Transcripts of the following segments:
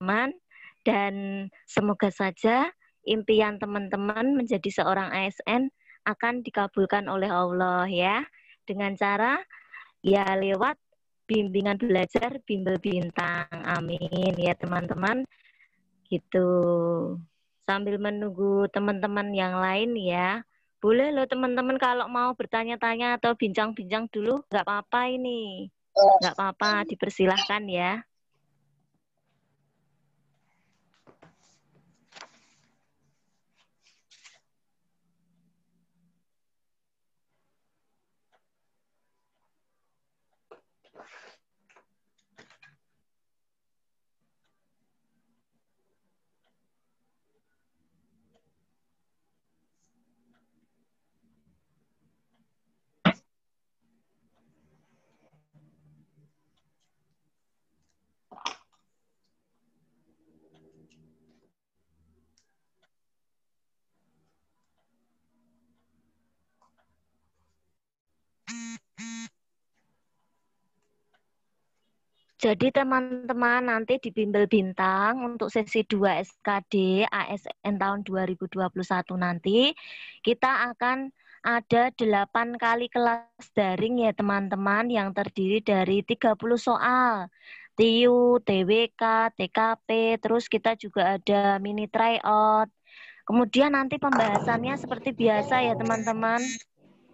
teman-teman. Dan semoga saja impian teman-teman menjadi seorang ASN akan dikabulkan oleh Allah ya. Dengan cara ya lewat bimbingan belajar bimbel bintang. Amin ya teman-teman. Gitu. Sambil menunggu teman-teman yang lain ya. Boleh loh teman-teman kalau mau bertanya-tanya atau bincang-bincang dulu, nggak apa-apa ini. Nggak apa-apa, dipersilahkan ya. Jadi teman-teman nanti di Bimbel Bintang untuk sesi 2 SKD ASN tahun 2021 nanti kita akan ada 8 kali kelas daring ya teman-teman yang terdiri dari 30 soal. TIU, TWK, TKP, terus kita juga ada mini tryout. Kemudian nanti pembahasannya seperti biasa ya teman-teman.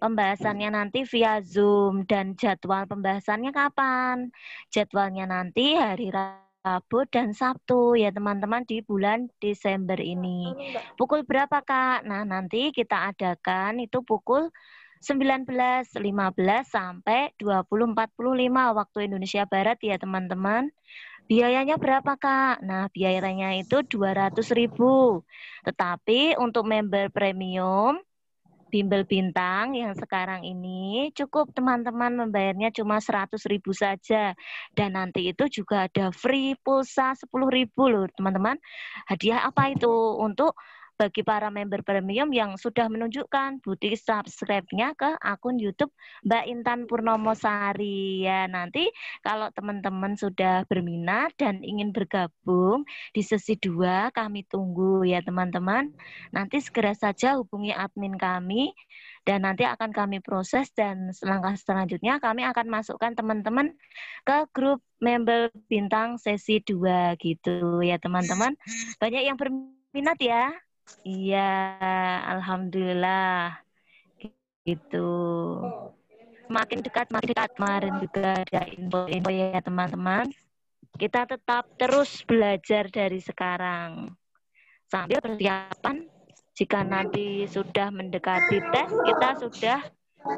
Pembahasannya nanti via Zoom dan jadwal pembahasannya kapan? Jadwalnya nanti hari Rabu dan Sabtu ya teman-teman di bulan Desember ini. Pukul berapa Kak? Nah nanti kita adakan itu pukul 19.15 sampai 20.45 waktu Indonesia Barat ya teman-teman. Biayanya berapa Kak? Nah biayanya itu 200.000. Tetapi untuk member premium Bimbel Bintang yang sekarang ini cukup teman-teman membayarnya cuma 100.000 saja. Dan nanti itu juga ada free pulsa 10.000 loh teman-teman. Hadiah apa itu? Untuk bagi para member premium yang sudah menunjukkan bukti subscribe-nya ke akun YouTube Mbak Intan Purnomo Sari. Ya, nanti kalau teman-teman sudah berminat dan ingin bergabung di sesi 2, kami tunggu ya teman-teman. Nanti segera saja hubungi admin kami dan nanti akan kami proses dan langkah selanjutnya kami akan masukkan teman-teman ke grup member bintang sesi 2 gitu ya teman-teman. Banyak yang berminat ya. Iya, alhamdulillah gitu. Makin dekat kemarin juga ada info-info ya teman-teman. Kita tetap terus belajar dari sekarang sambil persiapan jika nanti sudah mendekati tes, kita sudah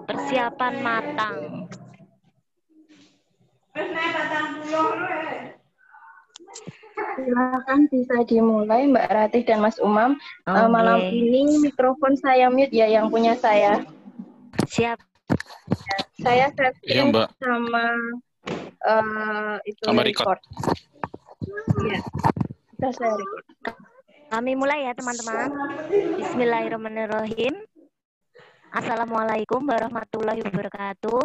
persiapan matang. Silakan bisa dimulai Mbak Ratih dan Mas Umam. Malam ini mikrofon saya mute ya yang punya saya. Siap. Saya set Iya, Mbak. sama itu sama record. Iya. Kita saya record. Kami mulai ya teman-teman. Bismillahirrahmanirrahim. Assalamualaikum warahmatullahi wabarakatuh.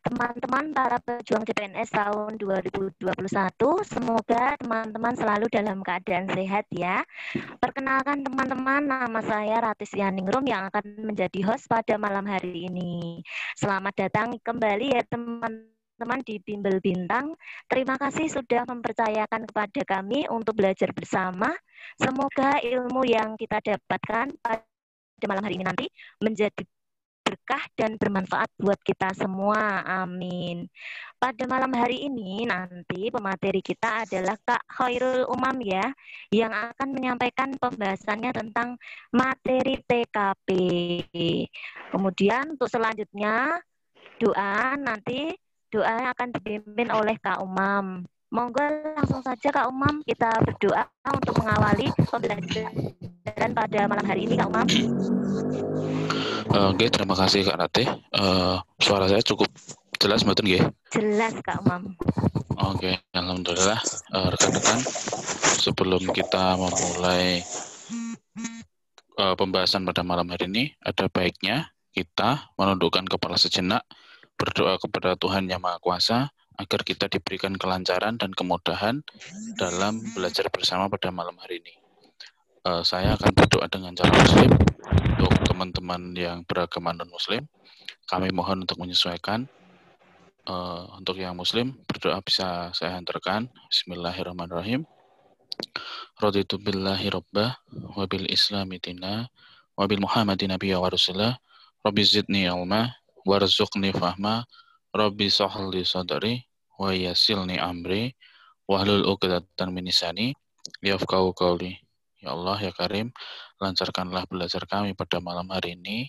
Teman-teman para pejuang CPNS tahun 2021, semoga teman-teman selalu dalam keadaan sehat ya. Perkenalkan teman-teman, nama saya Ratis Yaningrum yang akan menjadi host pada malam hari ini. Selamat datang kembali ya teman-teman di Bimbel Bintang. Terima kasih sudah mempercayakan kepada kami untuk belajar bersama. Semoga ilmu yang kita dapatkan pada malam hari ini nanti menjadi berkah dan bermanfaat buat kita semua. Amin. Pada malam hari ini nanti pemateri kita adalah Kak Khairul Umam ya, yang akan menyampaikan pembahasannya tentang materi TKP. Kemudian untuk selanjutnya doa akan dipimpin oleh Kak Umam. Monggo langsung saja Kak Umam kita berdoa untuk mengawali pembelajaran pada malam hari ini Kak Umam. Oke, terima kasih Kak Ratih. Suara saya cukup jelas mboten nggih? Jelas Kak Umam. Oke, alhamdulillah. Rekan-rekan, sebelum kita memulai pembahasan pada malam hari ini, ada baiknya kita menundukkan kepala sejenak, berdoa kepada Tuhan Yang Maha Kuasa agar kita diberikan kelancaran dan kemudahan dalam belajar bersama pada malam hari ini. Saya akan berdoa dengan cara Muslim. Untuk teman-teman yang beragama non-Muslim, kami mohon untuk menyesuaikan. Untuk yang Muslim, berdoa bisa saya hantarkan. Bismillahirrahmanirrahim. Raditu billahi rabbah, wa bil islami dina, wa bil muhammadin nabiyya wa rasulah, rabbi zidni ilma, warzuqni fahma, rabbi sahli sadri, wa yasilni amri, wahlul uqdatan min lisani, yafqahu qawli. Ya Allah, ya Karim, lancarkanlah belajar kami pada malam hari ini.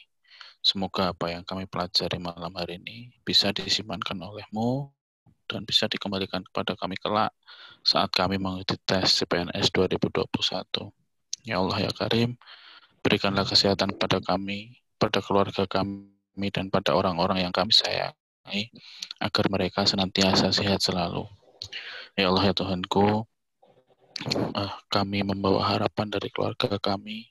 Semoga apa yang kami pelajari malam hari ini bisa disimpankan oleh-Mu dan bisa dikembalikan kepada kami kelak saat kami mengikuti tes CPNS 2021. Ya Allah, ya Karim, berikanlah kesehatan pada kami, pada keluarga kami, dan pada orang-orang yang kami sayangi, agar mereka senantiasa sehat selalu. Ya Allah, ya Tuhanku, kami membawa harapan dari keluarga kami,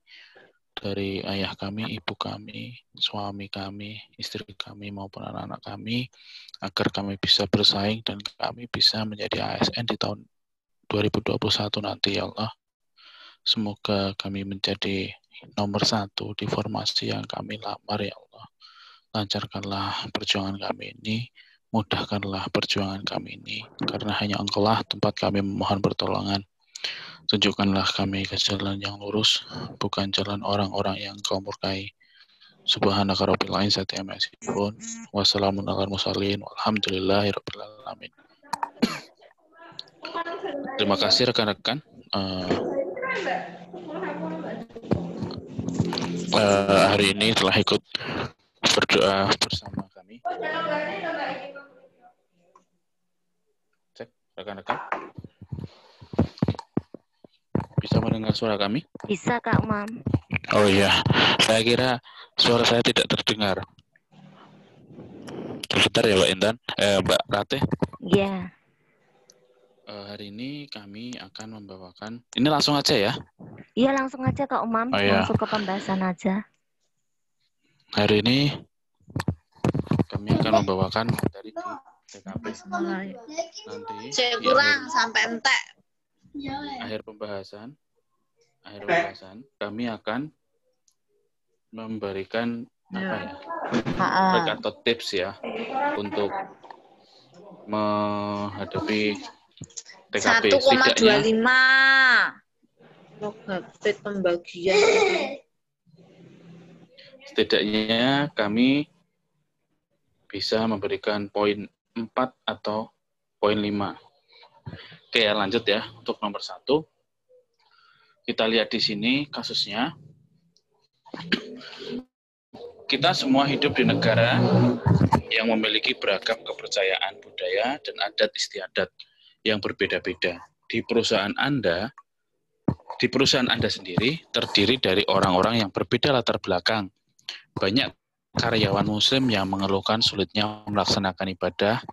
dari ayah kami, ibu kami, suami kami, istri kami, maupun anak-anak kami, agar kami bisa bersaing dan kami bisa menjadi ASN di tahun 2021 nanti, ya Allah. Semoga kami menjadi nomor 1 di formasi yang kami lamar, ya Allah. Lancarkanlah perjuangan kami ini, mudahkanlah perjuangan kami ini, karena hanya Engkau-lah tempat kami memohon pertolongan. Tunjukkanlah kami ke jalan yang lurus, bukan jalan orang-orang yang Kau murkai. Subhanaka rabbil izzati amma yasifun, wa salamun alal mursalin, walhamdulillahirabbil alamin. Terima kasih rekan-rekan. Hari ini telah ikut berdoa bersama kami. Cek rekan-rekan. Bisa mendengar suara kami? Bisa, Kak Umam. Oh iya, saya kira suara saya tidak terdengar. Sebentar ya Mbak Intan, Mbak Ratih. Iya. Hari ini kami akan membawakan, ini langsung aja ya? Iya, langsung aja Kak Umam, langsung ke pembahasan aja. Hari ini kami akan membawakan materi di TKP. Nanti saya kurang sampai entek. Akhir pembahasan kami akan memberikan mereka atau tips ya untuk menghadapi TKP. 1,25 megabit pembagian. Setidaknya kami bisa memberikan poin 4 atau poin 5. Oke, lanjut ya. Untuk nomor 1, kita lihat di sini kasusnya. Kita semua hidup di negara yang memiliki beragam kepercayaan budaya dan adat istiadat yang berbeda-beda. Di perusahaan Anda sendiri terdiri dari orang-orang yang berbeda latar belakang. Banyak karyawan Muslim yang mengeluhkan sulitnya melaksanakan ibadah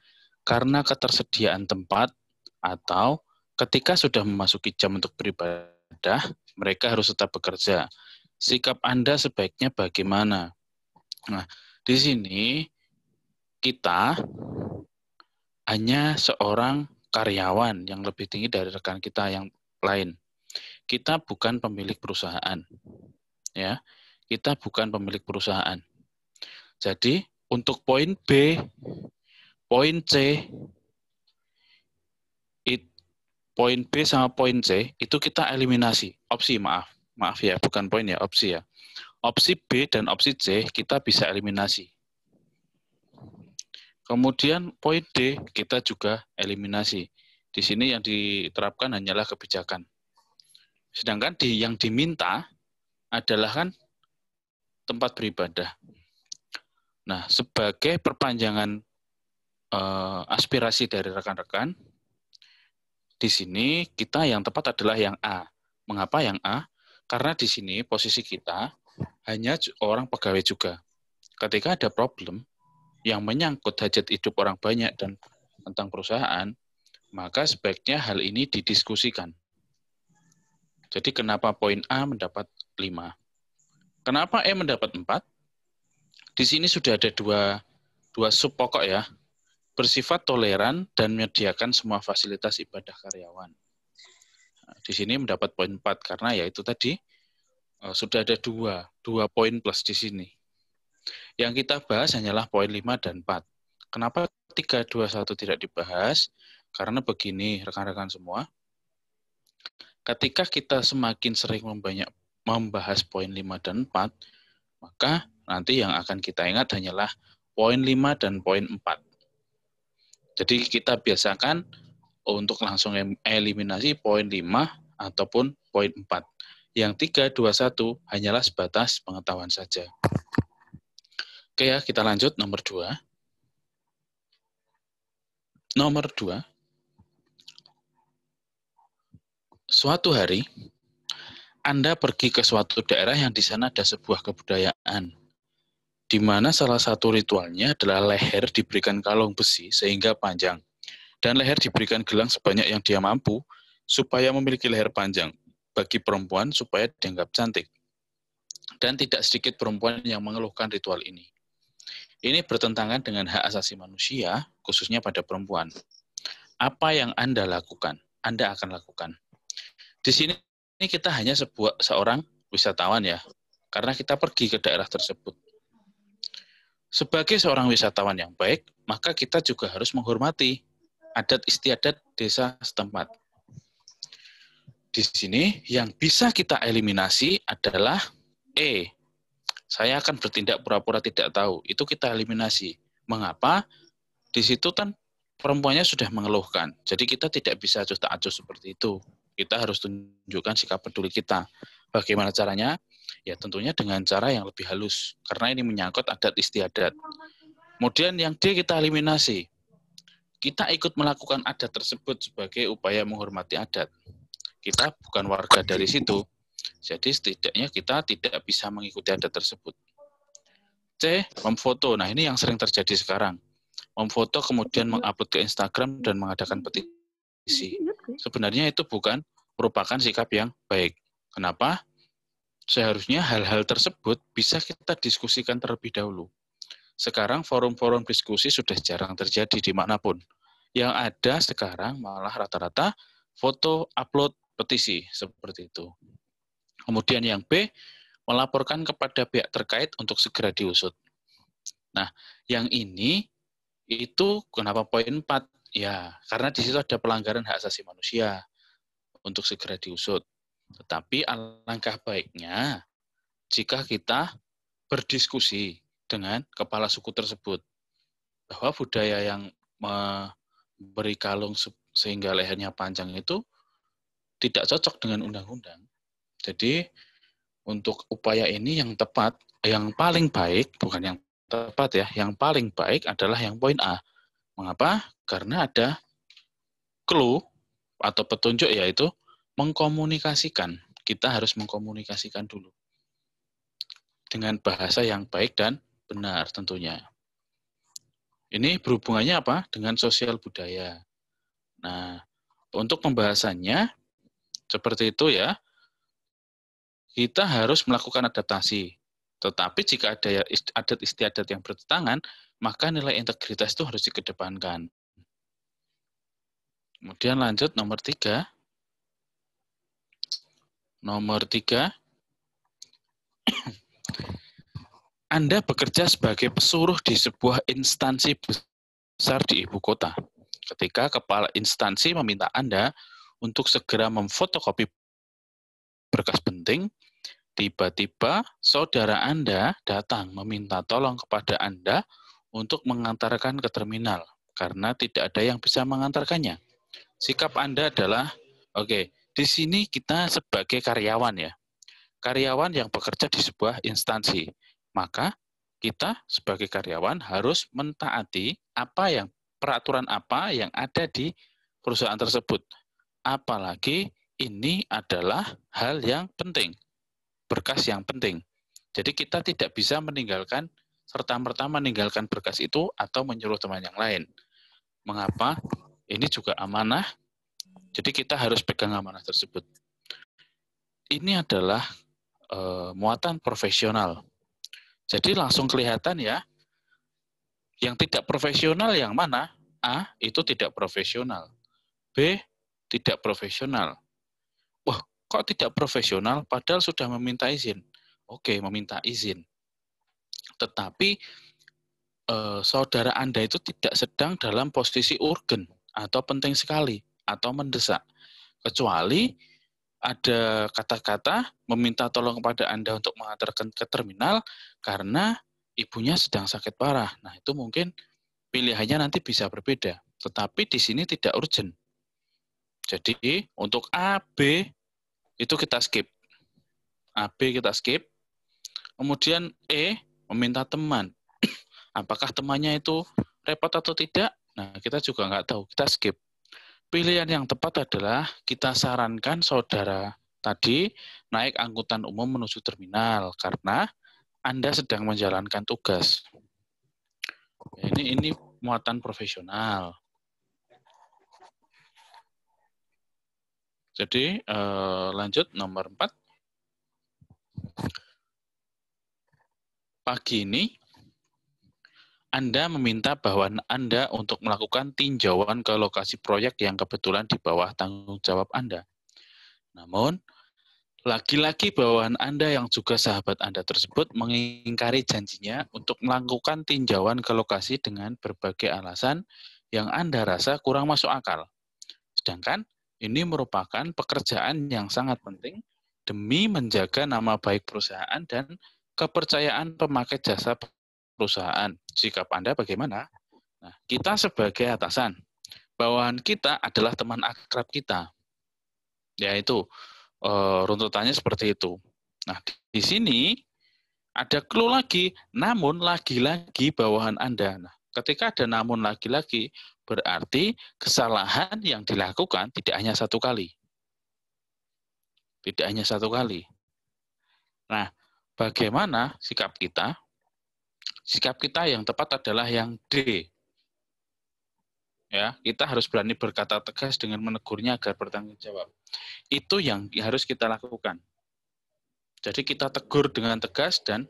karena ketersediaan tempat, atau ketika sudah memasuki jam untuk beribadah, mereka harus tetap bekerja. Sikap Anda sebaiknya bagaimana? Nah, di sini kita hanya seorang karyawan yang lebih tinggi dari rekan kita yang lain. Kita bukan pemilik perusahaan. Ya, kita bukan pemilik perusahaan. Jadi, untuk poin B, poin C, poin B sama poin C itu kita eliminasi. Opsi, maaf ya, bukan poin ya, opsi ya. Opsi B dan opsi C kita bisa eliminasi. Kemudian poin D kita juga eliminasi. Di sini yang diterapkan hanyalah kebijakan. Sedangkan yang diminta adalah kan tempat beribadah. Nah, sebagai perpanjangan aspirasi dari rekan-rekan, di sini kita yang tepat adalah yang A. Mengapa yang A? Karena di sini posisi kita hanya orang pegawai juga. Ketika ada problem yang menyangkut hajat hidup orang banyak dan tentang perusahaan, maka sebaiknya hal ini didiskusikan. Jadi kenapa poin A mendapat 5? Kenapa E mendapat 4? Di sini sudah ada dua sub pokok ya. bersifat toleran dan menyediakan semua fasilitas ibadah karyawan. Nah, di sini mendapat poin 4 karena ya itu tadi sudah ada dua poin plus di sini. Yang kita bahas hanyalah poin 5 dan 4. Kenapa 3, 2, 1 tidak dibahas? Karena begini rekan-rekan semua, ketika kita semakin sering membahas poin 5 dan 4, maka nanti yang akan kita ingat hanyalah poin 5 dan poin 4. Jadi kita biasakan untuk langsung eliminasi poin 5 ataupun poin 4. Yang 3, 2, 1 hanyalah sebatas pengetahuan saja. Oke ya, kita lanjut nomor 2. Nomor 2. Suatu hari, Anda pergi ke suatu daerah yang di sana ada sebuah kebudayaan, di mana salah satu ritualnya adalah leher diberikan kalung besi sehingga panjang, dan leher diberikan gelang sebanyak yang dia mampu supaya memiliki leher panjang. Bagi perempuan supaya dianggap cantik. Dan tidak sedikit perempuan yang mengeluhkan ritual ini. Ini bertentangan dengan hak asasi manusia, khususnya pada perempuan. Apa yang Anda lakukan? Anda akan lakukan. Di sini kita hanya seorang wisatawan ya, karena kita pergi ke daerah tersebut. Sebagai seorang wisatawan yang baik, maka kita juga harus menghormati adat istiadat desa setempat. Di sini yang bisa kita eliminasi adalah saya akan bertindak pura-pura tidak tahu. Itu kita eliminasi. Mengapa? Di situ kan perempuannya sudah mengeluhkan. Jadi kita tidak bisa acuh tak acuh seperti itu. Kita harus tunjukkan sikap peduli kita. Bagaimana caranya? Ya tentunya dengan cara yang lebih halus. Karena ini menyangkut adat istiadat. Kemudian yang D kita eliminasi. Kita ikut melakukan adat tersebut sebagai upaya menghormati adat. Kita bukan warga dari situ, jadi setidaknya kita tidak bisa mengikuti adat tersebut. C, memfoto. Nah, ini yang sering terjadi sekarang. Memfoto kemudian mengupload ke Instagram dan mengadakan petisi. Sebenarnya itu bukan merupakan sikap yang baik. Kenapa? Seharusnya hal-hal tersebut bisa kita diskusikan terlebih dahulu. Sekarang forum-forum diskusi sudah jarang terjadi dimanapun. Yang ada sekarang malah rata-rata foto, upload, petisi, seperti itu. Kemudian yang B, melaporkan kepada pihak terkait untuk segera diusut. Nah, yang ini, itu kenapa poin 4? Ya, karena di situ ada pelanggaran hak asasi manusia untuk segera diusut. Tetapi alangkah baiknya, jika kita berdiskusi dengan kepala suku tersebut, bahwa budaya yang memberi kalung sehingga lehernya panjang itu tidak cocok dengan undang-undang. Jadi untuk upaya ini yang tepat, yang paling baik, bukan yang tepat ya, yang paling baik adalah yang poin A. Mengapa? Karena ada clue atau petunjuk yaitu mengkomunikasikan. Kita harus mengkomunikasikan dulu. Dengan bahasa yang baik dan benar tentunya. Ini berhubungannya apa? Dengan sosial budaya. Nah, untuk pembahasannya, seperti itu ya, kita harus melakukan adaptasi. Tetapi jika ada adat istiadat yang bertentangan, maka nilai integritas itu harus dikedepankan. Kemudian lanjut nomor 3. Nomor 3, Anda bekerja sebagai pesuruh di sebuah instansi besar di ibu kota. Ketika kepala instansi meminta Anda untuk segera memfotokopi berkas penting, tiba-tiba saudara Anda datang meminta tolong kepada Anda untuk mengantarkan ke terminal, karena tidak ada yang bisa mengantarkannya. Sikap Anda adalah, di sini kita sebagai karyawan ya, karyawan yang bekerja di sebuah instansi, maka kita sebagai karyawan harus mentaati peraturan apa yang ada di perusahaan tersebut. Apalagi ini adalah hal yang penting, berkas yang penting. Jadi kita tidak bisa meninggalkan serta-merta meninggalkan berkas itu atau menyuruh teman yang lain. Mengapa? Ini juga amanah. Jadi kita harus pegang amanah tersebut. Ini adalah muatan profesional. Jadi langsung kelihatan ya, yang tidak profesional yang mana? A itu tidak profesional. B tidak profesional. Wah, kok tidak profesional padahal sudah meminta izin? Oke, meminta izin. Tetapi saudara Anda itu tidak sedang dalam posisi urgen atau penting sekali atau mendesak. Kecuali ada kata-kata meminta tolong kepada Anda untuk mengantarkan ke terminal karena ibunya sedang sakit parah. Nah, itu mungkin pilihannya nanti bisa berbeda. Tetapi di sini tidak urgent. Jadi, untuk A, B, itu kita skip. A, B kita skip. Kemudian E, meminta teman. Apakah temannya itu repot atau tidak? Nah, kita juga nggak tahu. Kita skip. Pilihan yang tepat adalah kita sarankan saudara tadi naik angkutan umum menuju terminal karena Anda sedang menjalankan tugas. Ini muatan profesional. Jadi lanjut nomor 4. Pagi ini Anda meminta bawahan Anda untuk melakukan tinjauan ke lokasi proyek yang kebetulan di bawah tanggung jawab Anda. Namun, lagi-lagi bawahan Anda yang juga sahabat Anda tersebut mengingkari janjinya untuk melakukan tinjauan ke lokasi dengan berbagai alasan yang Anda rasa kurang masuk akal. Sedangkan ini merupakan pekerjaan yang sangat penting demi menjaga nama baik perusahaan dan kepercayaan pemakai jasa perusahaan. Sikap Anda bagaimana? Nah, kita sebagai atasan, bawahan kita adalah teman akrab kita. Yaitu runtutannya seperti itu. Nah, di sini ada clue lagi, namun lagi-lagi bawahan Anda. Nah, ketika ada namun lagi-lagi, berarti kesalahan yang dilakukan tidak hanya satu kali. Tidak hanya satu kali. Nah, bagaimana sikap kita? Sikap kita yang tepat adalah yang D. Ya, kita harus berani berkata tegas dengan menegurnya agar bertanggung jawab. Itu yang harus kita lakukan. Jadi kita tegur dengan tegas dan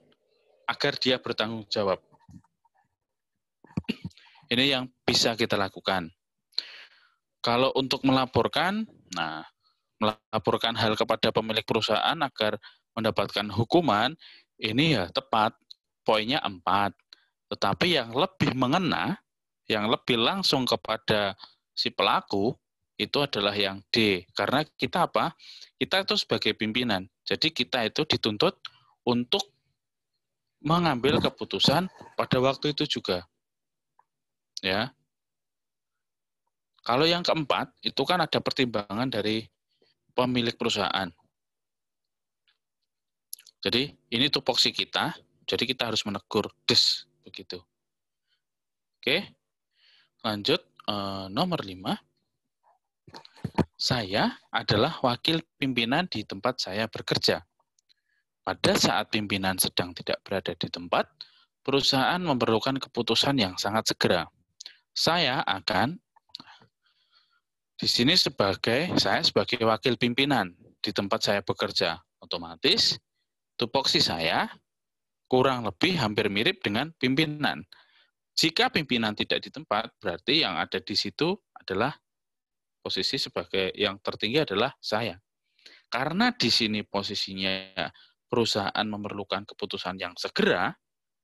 agar dia bertanggung jawab. Ini yang bisa kita lakukan. Kalau untuk melaporkan, nah, melaporkan hal kepada pemilik perusahaan agar mendapatkan hukuman, ini ya tepat, poinnya 4. Tetapi yang lebih mengena, yang lebih langsung kepada si pelaku, itu adalah yang D. Karena kita apa? Kita itu sebagai pimpinan. Jadi kita itu dituntut untuk mengambil keputusan pada waktu itu juga. Ya. Kalau yang keempat, itu kan ada pertimbangan dari pemilik perusahaan. Jadi ini tupoksi kita, jadi kita harus menegur des begitu. Oke, lanjut nomor 5. Saya adalah wakil pimpinan di tempat saya bekerja. Pada saat pimpinan sedang tidak berada di tempat, perusahaan memerlukan keputusan yang sangat segera. Saya akan di sini saya sebagai wakil pimpinan di tempat saya bekerja. Otomatis tupoksi saya kurang lebih hampir mirip dengan pimpinan. Jika pimpinan tidak di tempat, berarti yang ada di situ adalah posisi sebagai yang tertinggi adalah saya. Karena di sini posisinya perusahaan memerlukan keputusan yang segera,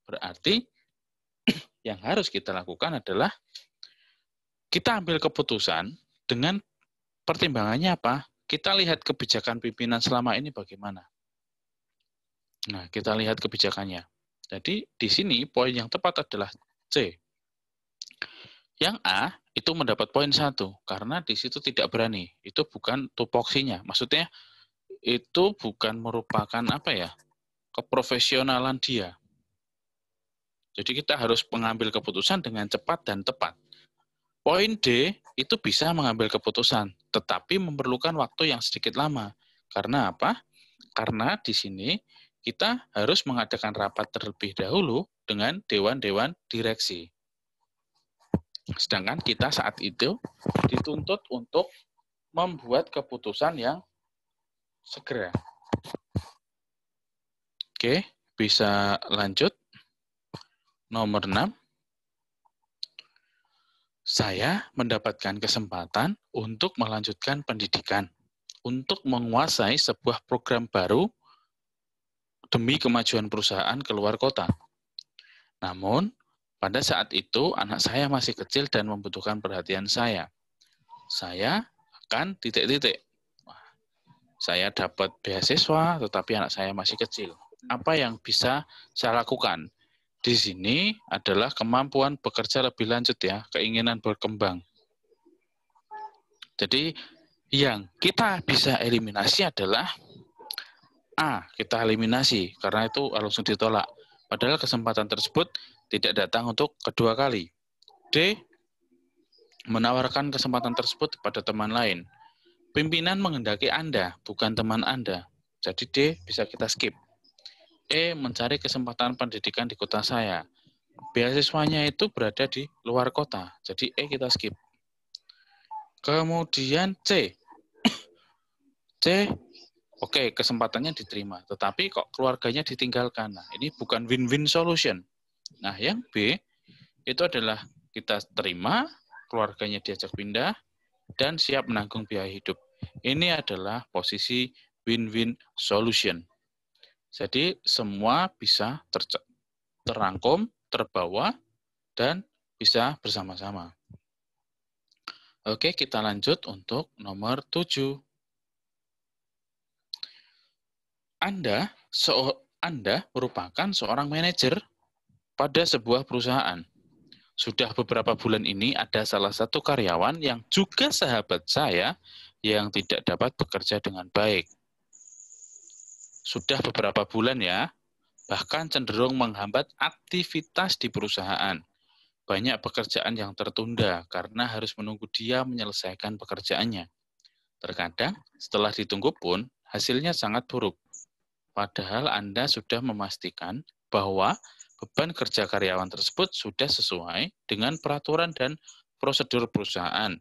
berarti yang harus kita lakukan adalah kita ambil keputusan dengan pertimbangannya apa? Kita lihat kebijakan pimpinan selama ini bagaimana. Nah, kita lihat kebijakannya. Jadi di sini poin yang tepat adalah C. Yang A itu mendapat poin 1 karena di situ tidak berani. Itu bukan tupoksinya. Maksudnya itu bukan merupakan apa ya? Keprofesionalan dia. Jadi kita harus mengambil keputusan dengan cepat dan tepat. Poin D itu bisa mengambil keputusan, tetapi memerlukan waktu yang sedikit lama. Karena apa? Karena di sini kita harus mengadakan rapat terlebih dahulu dengan dewan-dewan direksi. Sedangkan kita saat itu dituntut untuk membuat keputusan yang segera. Oke, bisa lanjut. Nomor 6. saya mendapatkan kesempatan untuk melanjutkan pendidikan, untuk menguasai sebuah program baru demi kemajuan perusahaan keluar kota. Namun, pada saat itu anak saya masih kecil dan membutuhkan perhatian saya. Saya akan titik-titik. Saya dapat beasiswa, tetapi anak saya masih kecil. Apa yang bisa saya lakukan? Di sini adalah kemampuan bekerja lebih lanjut ya, keinginan berkembang. Jadi yang kita bisa eliminasi adalah A, kita eliminasi karena itu langsung ditolak. Padahal kesempatan tersebut tidak datang untuk kedua kali. D, menawarkan kesempatan tersebut kepada teman lain. Pimpinan menghendaki Anda, bukan teman Anda. Jadi D bisa kita skip. E, mencari kesempatan pendidikan di kota saya. Beasiswanya itu berada di luar kota. Jadi E kita skip. Kemudian C. C, oke, kesempatannya diterima. Tetapi kok keluarganya ditinggalkan. Nah, ini bukan win-win solution. Nah, yang B, itu adalah kita terima, keluarganya diajak pindah, dan siap menanggung biaya hidup. Ini adalah posisi win-win solution. Jadi semua bisa terangkum, terbawa, dan bisa bersama-sama. Oke, kita lanjut untuk nomor 7. Anda merupakan seorang manajer pada sebuah perusahaan. Sudah beberapa bulan ini ada salah satu karyawan yang juga sahabat saya yang tidak dapat bekerja dengan baik. Sudah beberapa bulan ya, bahkan cenderung menghambat aktivitas di perusahaan. Banyak pekerjaan yang tertunda karena harus menunggu dia menyelesaikan pekerjaannya. Terkadang setelah ditunggu pun hasilnya sangat buruk. Padahal Anda sudah memastikan bahwa beban kerja karyawan tersebut sudah sesuai dengan peraturan dan prosedur perusahaan.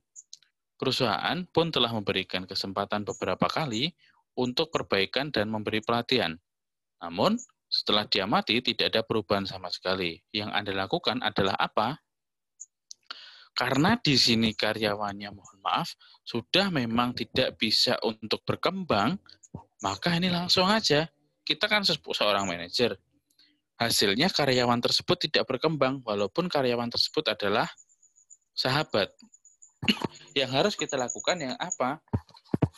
Perusahaan pun telah memberikan kesempatan beberapa kali untuk perbaikan dan memberi pelatihan. Namun, setelah diamati tidak ada perubahan sama sekali. Yang Anda lakukan adalah apa? Karena di sini karyawannya, mohon maaf, sudah memang tidak bisa untuk berkembang, maka ini langsung aja. Kita kan seorang manajer. Hasilnya karyawan tersebut tidak berkembang, walaupun karyawan tersebut adalah sahabat. Yang harus kita lakukan yang apa?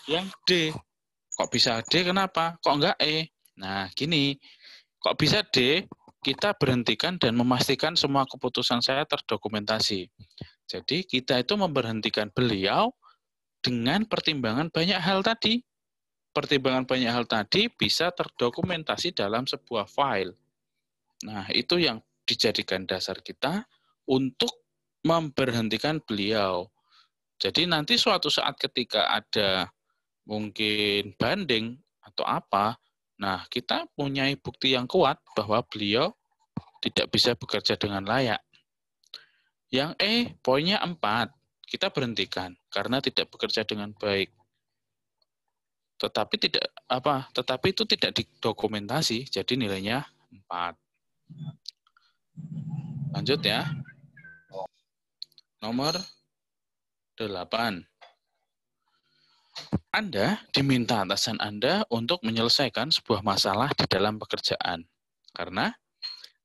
Yang D. Kok bisa D, kenapa? Kok enggak E? Nah, gini. Kok bisa D? Kita berhentikan dan memastikan semua keputusan saya terdokumentasi. Jadi, kita itu memberhentikan beliau dengan pertimbangan banyak hal tadi. Pertimbangan banyak hal tadi bisa terdokumentasi dalam sebuah file. Nah, itu yang dijadikan dasar kita untuk memberhentikan beliau. Jadi nanti suatu saat ketika ada mungkin banding atau apa, nah kita punya bukti yang kuat bahwa beliau tidak bisa bekerja dengan layak. Yang E, poinnya 4, kita berhentikan karena tidak bekerja dengan baik. Tetapi itu tidak didokumentasi, jadi nilainya 4. Lanjut ya. Nomor 8. Anda diminta atasan Anda untuk menyelesaikan sebuah masalah di dalam pekerjaan. Karena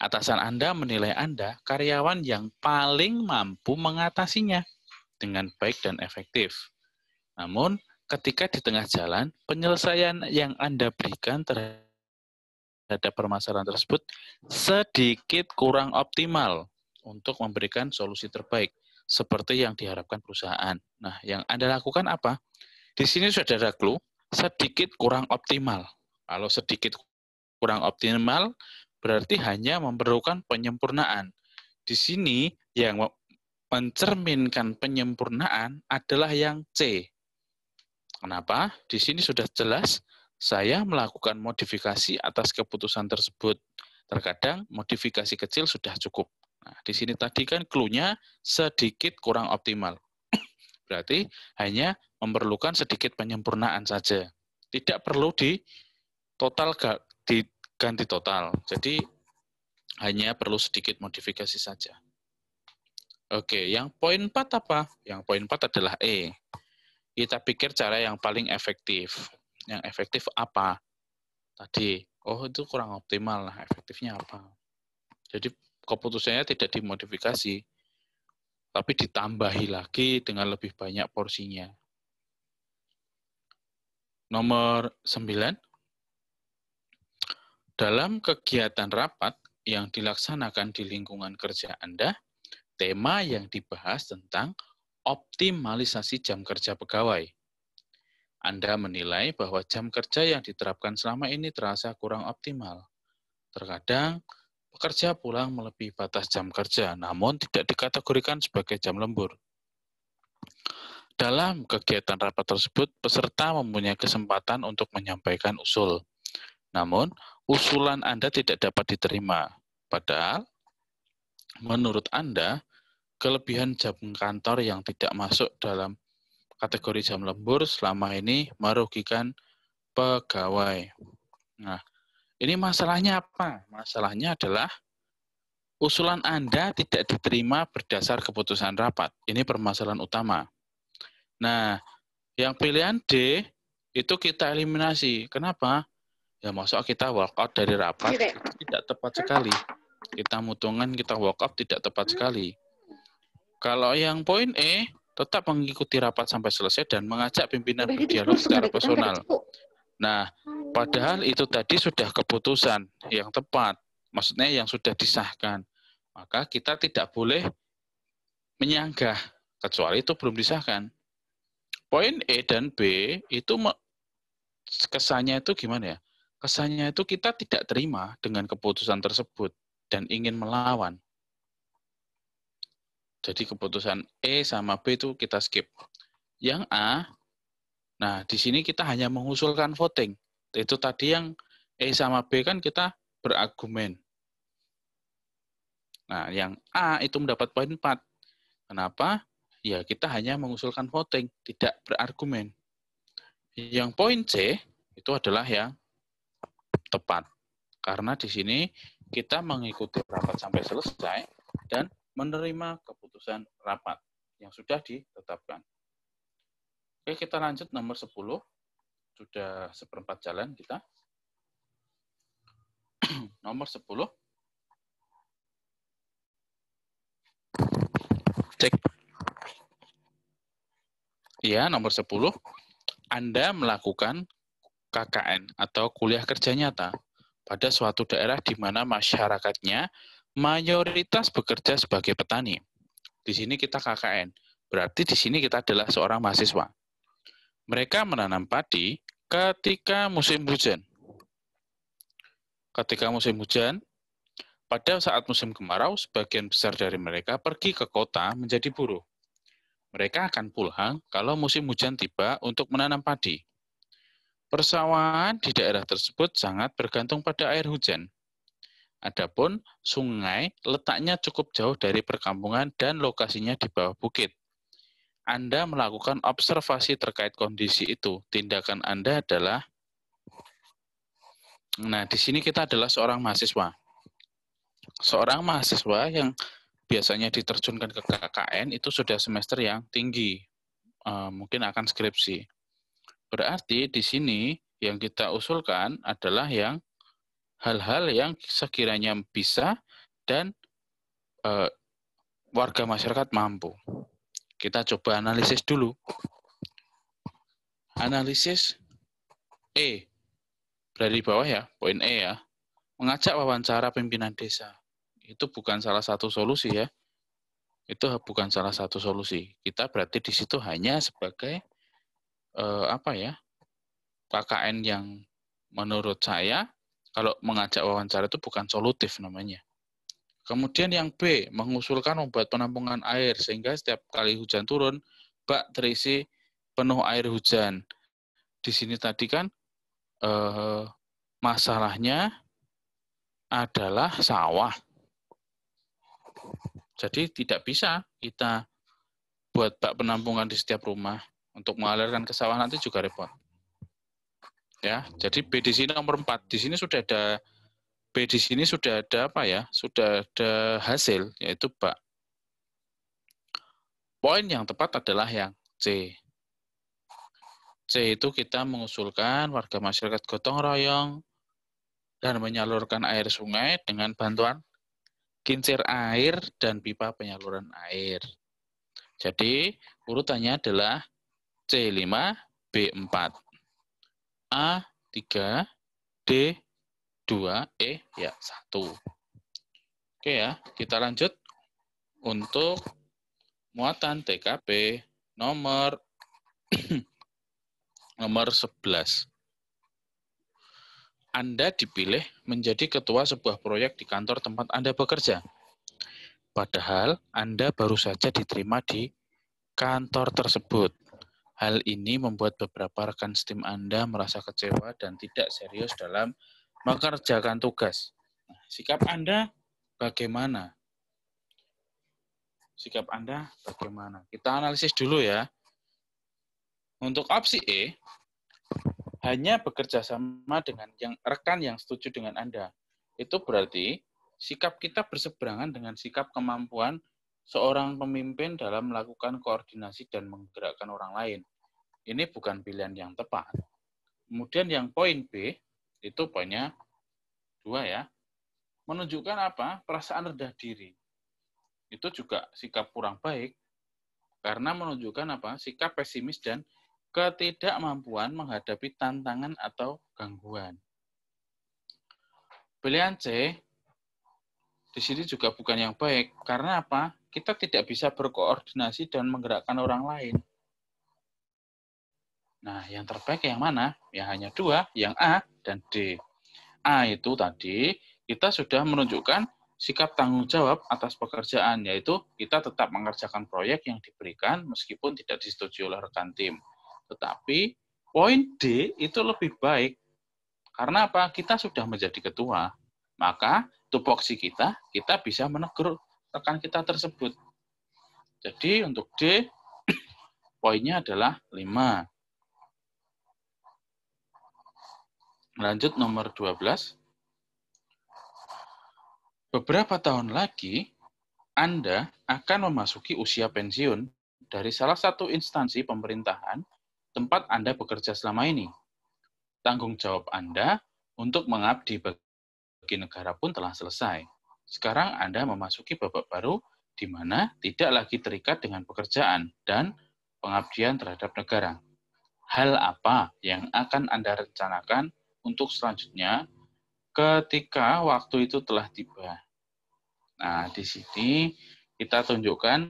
atasan Anda menilai Anda karyawan yang paling mampu mengatasinya dengan baik dan efektif. Namun, ketika di tengah jalan, penyelesaian yang Anda berikan terhadap permasalahan tersebut sedikit kurang optimal untuk memberikan solusi terbaik seperti yang diharapkan perusahaan. Nah, yang Anda lakukan apa? Di sini sudah ada clue, sedikit kurang optimal. Kalau sedikit kurang optimal, berarti hanya memerlukan penyempurnaan. Di sini yang mencerminkan penyempurnaan adalah yang C. Kenapa? Di sini sudah jelas, saya melakukan modifikasi atas keputusan tersebut. Terkadang modifikasi kecil sudah cukup. Nah, di sini tadi kan clue-nya sedikit kurang optimal. Berarti hanya memerlukan sedikit penyempurnaan saja. Tidak perlu diganti total. Jadi hanya perlu sedikit modifikasi saja. Oke, yang poin 4 apa? Yang poin 4 adalah E. Kita pikir cara yang paling efektif. Yang efektif apa? Tadi, oh itu kurang optimal lah, efektifnya apa? Jadi keputusannya tidak dimodifikasi, tapi ditambahi lagi dengan lebih banyak porsinya. Nomor 9, dalam kegiatan rapat yang dilaksanakan di lingkungan kerja Anda, tema yang dibahas tentang optimalisasi jam kerja pegawai. Anda menilai bahwa jam kerja yang diterapkan selama ini terasa kurang optimal. Terkadang, pekerja pulang melebihi batas jam kerja, namun tidak dikategorikan sebagai jam lembur. Dalam kegiatan rapat tersebut, peserta mempunyai kesempatan untuk menyampaikan usul. Namun, usulan Anda tidak dapat diterima. Padahal, menurut Anda, kelebihan jam kantor yang tidak masuk dalam kategori jam lembur selama ini merugikan pegawai. Nah, ini masalahnya apa? Masalahnya adalah usulan Anda tidak diterima berdasar keputusan rapat. Ini permasalahan utama. Nah, yang pilihan D itu kita eliminasi. Kenapa? Ya masuk kita walkout dari rapat, itu tidak tepat sekali. Kita mutungan, kita walkout tidak tepat sekali. Kalau yang poin E, tetap mengikuti rapat sampai selesai dan mengajak pimpinan berdialog secara personal. Nah, padahal itu tadi sudah keputusan yang tepat, maksudnya yang sudah disahkan. Maka kita tidak boleh menyanggah, kecuali itu belum disahkan. Poin E dan B itu kesannya itu gimana ya? Kesannya itu kita tidak terima dengan keputusan tersebut dan ingin melawan. Jadi keputusan E sama B itu kita skip. Yang A, nah di sini kita hanya mengusulkan voting. Itu tadi yang E sama B kan kita berargumen. Nah yang A itu mendapat poin 4. Kenapa? Ya kita hanya mengusulkan voting, tidak berargumen. Yang poin C itu adalah yang tepat. Karena di sini kita mengikuti rapat sampai selesai dan menerima keputusan rapat yang sudah ditetapkan. Oke, kita lanjut nomor 10. Sudah seperempat jalan kita. Nomor 10. Cek. Ya, nomor 10. Anda melakukan KKN atau kuliah kerja nyata pada suatu daerah di mana masyarakatnya mayoritas bekerja sebagai petani. Di sini kita KKN, berarti di sini kita adalah seorang mahasiswa. Mereka menanam padi ketika musim hujan. Ketika musim hujan, pada saat musim kemarau, sebagian besar dari mereka pergi ke kota menjadi buruh. Mereka akan pulang kalau musim hujan tiba untuk menanam padi. Persawahan di daerah tersebut sangat bergantung pada air hujan. Adapun sungai letaknya cukup jauh dari perkampungan dan lokasinya di bawah bukit. Anda melakukan observasi terkait kondisi itu. Tindakan Anda adalah, nah di sini kita adalah seorang mahasiswa. Seorang mahasiswa yang biasanya diterjunkan ke KKN itu sudah semester yang tinggi, mungkin akan skripsi. Berarti di sini yang kita usulkan adalah yang hal-hal yang sekiranya bisa dan warga masyarakat mampu. Kita coba analisis dulu. Analisis E. Dari bawah ya, poin E ya. Mengajak wawancara pimpinan desa. Itu bukan salah satu solusi ya. Itu bukan salah satu solusi. Kita berarti di situ hanya sebagai KKN yang menurut saya kalau mengajak wawancara itu bukan solutif namanya. Kemudian yang B, mengusulkan membuat penampungan air sehingga setiap kali hujan turun, bak terisi penuh air hujan. Di sini tadi kan masalahnya adalah sawah. Jadi tidak bisa kita buat bak penampungan di setiap rumah untuk mengalirkan ke sawah, nanti juga repot. Ya, jadi B di sini nomor 4. Di sini sudah ada B di sini sudah ada apa ya? Sudah ada hasil yaitu bak. Poin yang tepat adalah yang C. C itu kita mengusulkan warga masyarakat gotong royong dan menyalurkan air sungai dengan bantuan kincir air dan pipa penyaluran air. Jadi, urutannya adalah C5, B4, A3, D2, E ya 1. Oke ya, kita lanjut untuk muatan TKP nomor 11. Anda dipilih menjadi ketua sebuah proyek di kantor tempat Anda bekerja. Padahal Anda baru saja diterima di kantor tersebut. Hal ini membuat beberapa rekan setim Anda merasa kecewa dan tidak serius dalam mengerjakan tugas. Sikap Anda bagaimana? Sikap Anda bagaimana? Kita analisis dulu ya. Untuk opsi E, hanya bekerja sama dengan rekan yang setuju dengan Anda. Itu berarti sikap kita berseberangan dengan sikap kemampuan seorang pemimpin dalam melakukan koordinasi dan menggerakkan orang lain. Ini bukan pilihan yang tepat. Kemudian yang poin B, itu poinnya 2 ya. Menunjukkan apa? Perasaan rendah diri. Itu juga sikap kurang baik, karena menunjukkan apa? Sikap pesimis dan ketidakmampuan menghadapi tantangan atau gangguan. Pilihan C, di sini juga bukan yang baik. Karena apa? Kita tidak bisa berkoordinasi dan menggerakkan orang lain. Nah, yang terbaik yang mana? Ya hanya 2, yang A dan D. A itu tadi, kita sudah menunjukkan sikap tanggung jawab atas pekerjaan, yaitu kita tetap mengerjakan proyek yang diberikan meskipun tidak disetujui oleh rekan tim. Tetapi poin D itu lebih baik. Karena apa? Kita sudah menjadi ketua. Maka tupoksi kita bisa menegur rekan kita tersebut. Jadi untuk D, poinnya adalah 5. Lanjut nomor 12. Beberapa tahun lagi, Anda akan memasuki usia pensiun dari salah satu instansi pemerintahan tempat Anda bekerja selama ini. Tanggung jawab Anda untuk mengabdi bagi negara pun telah selesai. Sekarang Anda memasuki babak baru di mana tidak lagi terikat dengan pekerjaan dan pengabdian terhadap negara. Hal apa yang akan Anda rencanakan untuk selanjutnya ketika waktu itu telah tiba? Nah, di sini kita tunjukkan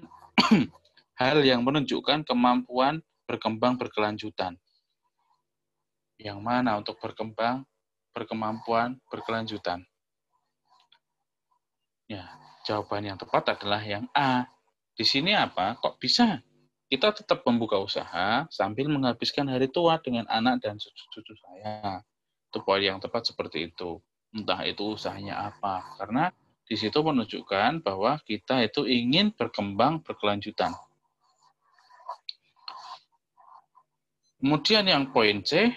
hal yang menunjukkan kemampuan berkembang berkelanjutan. Yang mana untuk berkemampuan berkelanjutan? Ya, jawaban yang tepat adalah yang A. Di sini apa? Kok bisa? Kita tetap membuka usaha sambil menghabiskan hari tua dengan anak dan cucu saya. Itu poin yang tepat seperti itu. Entah itu usahanya apa. Karena di situ menunjukkan bahwa kita itu ingin berkembang berkelanjutan. Kemudian yang poin C,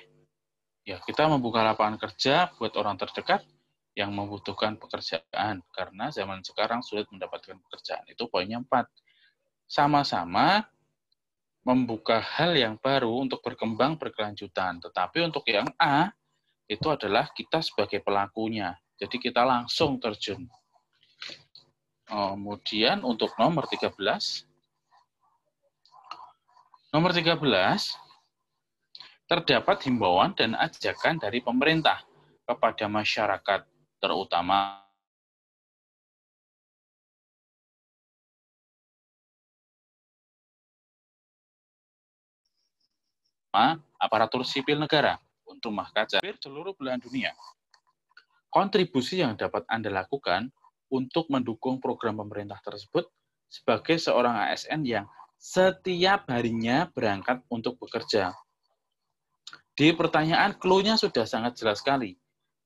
ya kita membuka lapangan kerja buat orang terdekat yang membutuhkan pekerjaan. Karena zaman sekarang sulit mendapatkan pekerjaan. Itu poinnya 4. Sama-sama membuka hal yang baru untuk berkembang berkelanjutan. Tetapi untuk yang A, itu adalah kita sebagai pelakunya. Jadi kita langsung terjun. Kemudian untuk nomor 13. Nomor 13, terdapat himbauan dan ajakan dari pemerintah kepada masyarakat, terutama aparatur sipil negara untuk mahkaja seluruh belahan dunia. Kontribusi yang dapat Anda lakukan untuk mendukung program pemerintah tersebut sebagai seorang ASN yang setiap harinya berangkat untuk bekerja. Di pertanyaan clue-nya sudah sangat jelas sekali.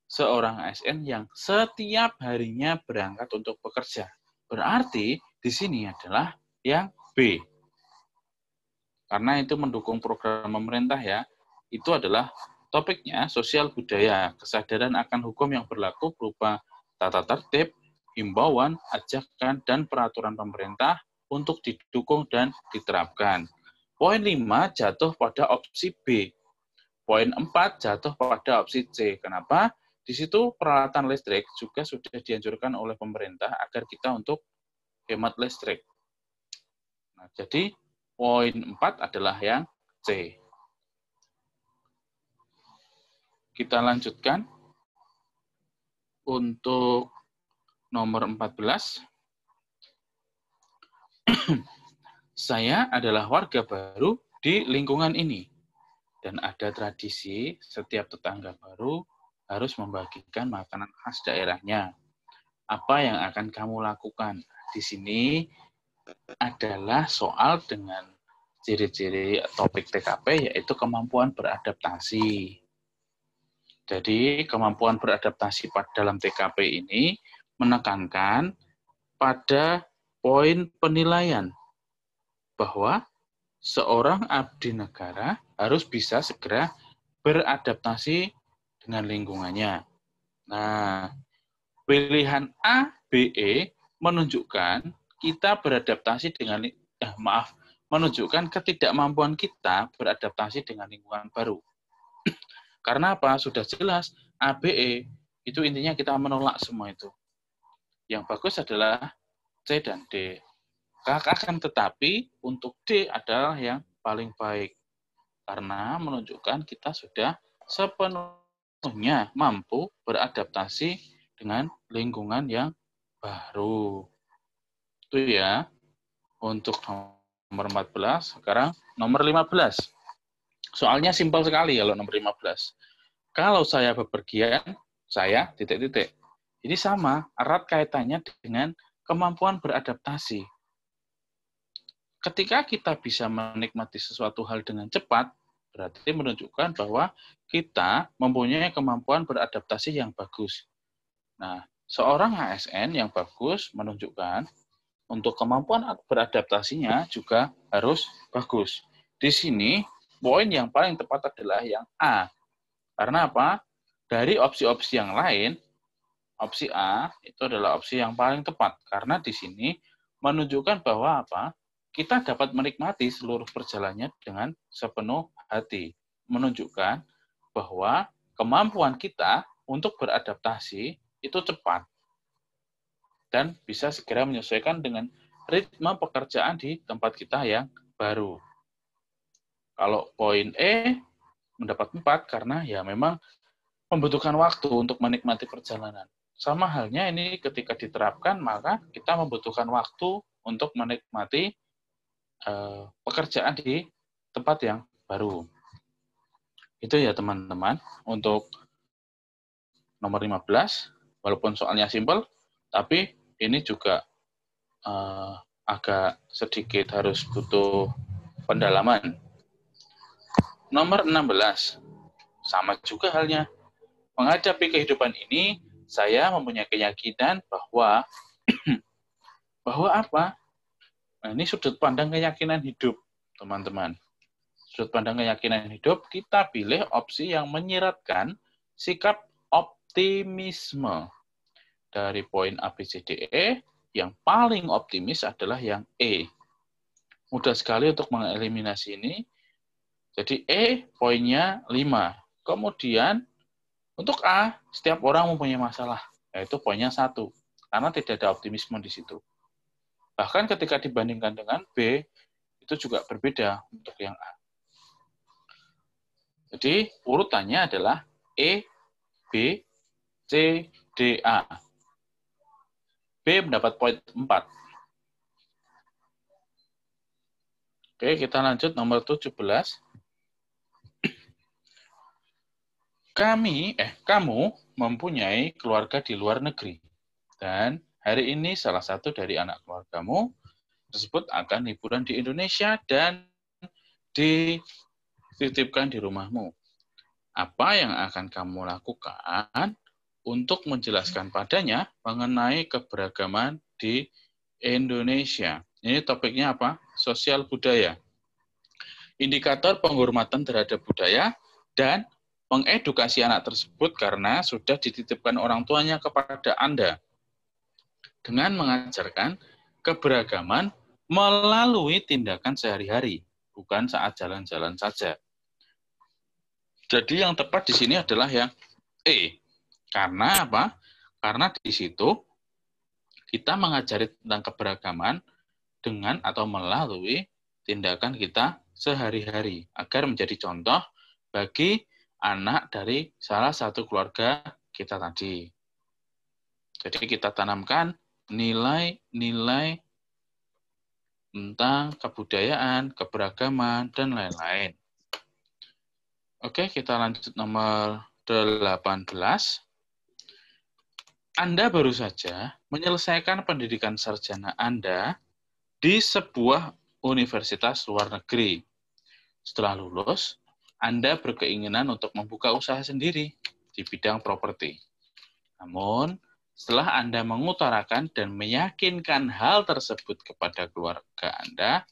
Seorang ASN yang setiap harinya berangkat untuk bekerja. Berarti di sini adalah yang B. Karena itu mendukung program pemerintah ya. Itu adalah topiknya sosial budaya, kesadaran akan hukum yang berlaku berupa tata tertib, himbauan, ajakan, dan peraturan pemerintah untuk didukung dan diterapkan. Poin 5 jatuh pada opsi B. Poin 4 jatuh pada opsi C. Kenapa? Di situ peralatan listrik juga sudah dianjurkan oleh pemerintah agar kita untuk hemat listrik. Nah, jadi poin 4 adalah yang C. Kita lanjutkan untuk nomor 14. Saya adalah warga baru di lingkungan ini. Dan ada tradisi setiap tetangga baru harus membagikan makanan khas daerahnya. Apa yang akan kamu lakukan? Di sini adalah soal dengan ciri-ciri topik TKP, yaitu kemampuan beradaptasi. Jadi, kemampuan beradaptasi dalam TKP ini menekankan pada poin penilaian bahwa seorang abdi negara harus bisa segera beradaptasi dengan lingkungannya. Nah, pilihan A, B, E menunjukkan kita beradaptasi dengan menunjukkan ketidakmampuan kita beradaptasi dengan lingkungan baru. Karena apa? Sudah jelas A, B, E itu intinya kita menolak semua itu. Yang bagus adalah C dan D. Akan tetapi untuk D adalah yang paling baik. Karena menunjukkan kita sudah sepenuhnya mampu beradaptasi dengan lingkungan yang baru. Itu ya untuk nomor 14. Sekarang nomor 15. Soalnya simpel sekali kalau nomor 15. Kalau saya bepergian, saya ... Ini sama, erat kaitannya dengan kemampuan beradaptasi. Ketika kita bisa menikmati sesuatu hal dengan cepat, berarti menunjukkan bahwa kita mempunyai kemampuan beradaptasi yang bagus. Nah, seorang ASN yang bagus menunjukkan untuk kemampuan beradaptasinya juga harus bagus. Di sini, poin yang paling tepat adalah yang A. Karena apa? Dari opsi-opsi yang lain, opsi A itu adalah opsi yang paling tepat. Karena di sini menunjukkan bahwa apa? Kita dapat menikmati seluruh perjalanannya dengan sepenuh hati. Menunjukkan bahwa kemampuan kita untuk beradaptasi itu cepat. Dan bisa segera menyesuaikan dengan ritme pekerjaan di tempat kita yang baru. Kalau poin E mendapat 4 karena ya memang membutuhkan waktu untuk menikmati perjalanan. Sama halnya ini ketika diterapkan, maka kita membutuhkan waktu untuk menikmati pekerjaan di tempat yang baru. Itu ya teman-teman untuk nomor 15, walaupun soalnya simpel, tapi ini juga agak sedikit harus butuh pendalaman. Nomor 16, sama juga halnya. Menghadapi kehidupan ini, saya mempunyai keyakinan bahwa apa? Nah, ini sudut pandang keyakinan hidup, teman-teman. Sudut pandang keyakinan hidup, kita pilih opsi yang menyiratkan sikap optimisme. Dari poin A, B, C, D, E, yang paling optimis adalah yang E. Mudah sekali untuk mengeliminasi ini. Jadi E poinnya 5. Kemudian untuk A, setiap orang mempunyai masalah, yaitu poinnya 1. Karena tidak ada optimisme di situ. Bahkan ketika dibandingkan dengan B, itu juga berbeda untuk yang A. Jadi urutannya adalah E, B, C, D, A. B mendapat poin 4. Oke, kita lanjut nomor 17. Kamu mempunyai keluarga di luar negeri. Dan hari ini salah satu dari anak keluargamu tersebut akan liburan di Indonesia dan dititipkan di rumahmu. Apa yang akan kamu lakukan untuk menjelaskan padanya mengenai keberagaman di Indonesia? Ini topiknya apa? Sosial budaya. Indikator penghormatan terhadap budaya dan mengedukasi anak tersebut karena sudah dititipkan orang tuanya kepada Anda dengan mengajarkan keberagaman melalui tindakan sehari-hari, bukan saat jalan-jalan saja. Jadi yang tepat di sini adalah yang E. Karena apa? Karena di situ kita mengajari tentang keberagaman dengan atau melalui tindakan kita sehari-hari agar menjadi contoh bagi anak dari salah satu keluarga kita tadi. Jadi kita tanamkan nilai-nilai tentang kebudayaan, keberagaman, dan lain-lain. Oke, kita lanjut nomor 18. Anda baru saja menyelesaikan pendidikan sarjana Anda di sebuah universitas luar negeri. Setelah lulus, Anda berkeinginan untuk membuka usaha sendiri di bidang properti. Namun, setelah Anda mengutarakan dan meyakinkan hal tersebut kepada keluarga Anda,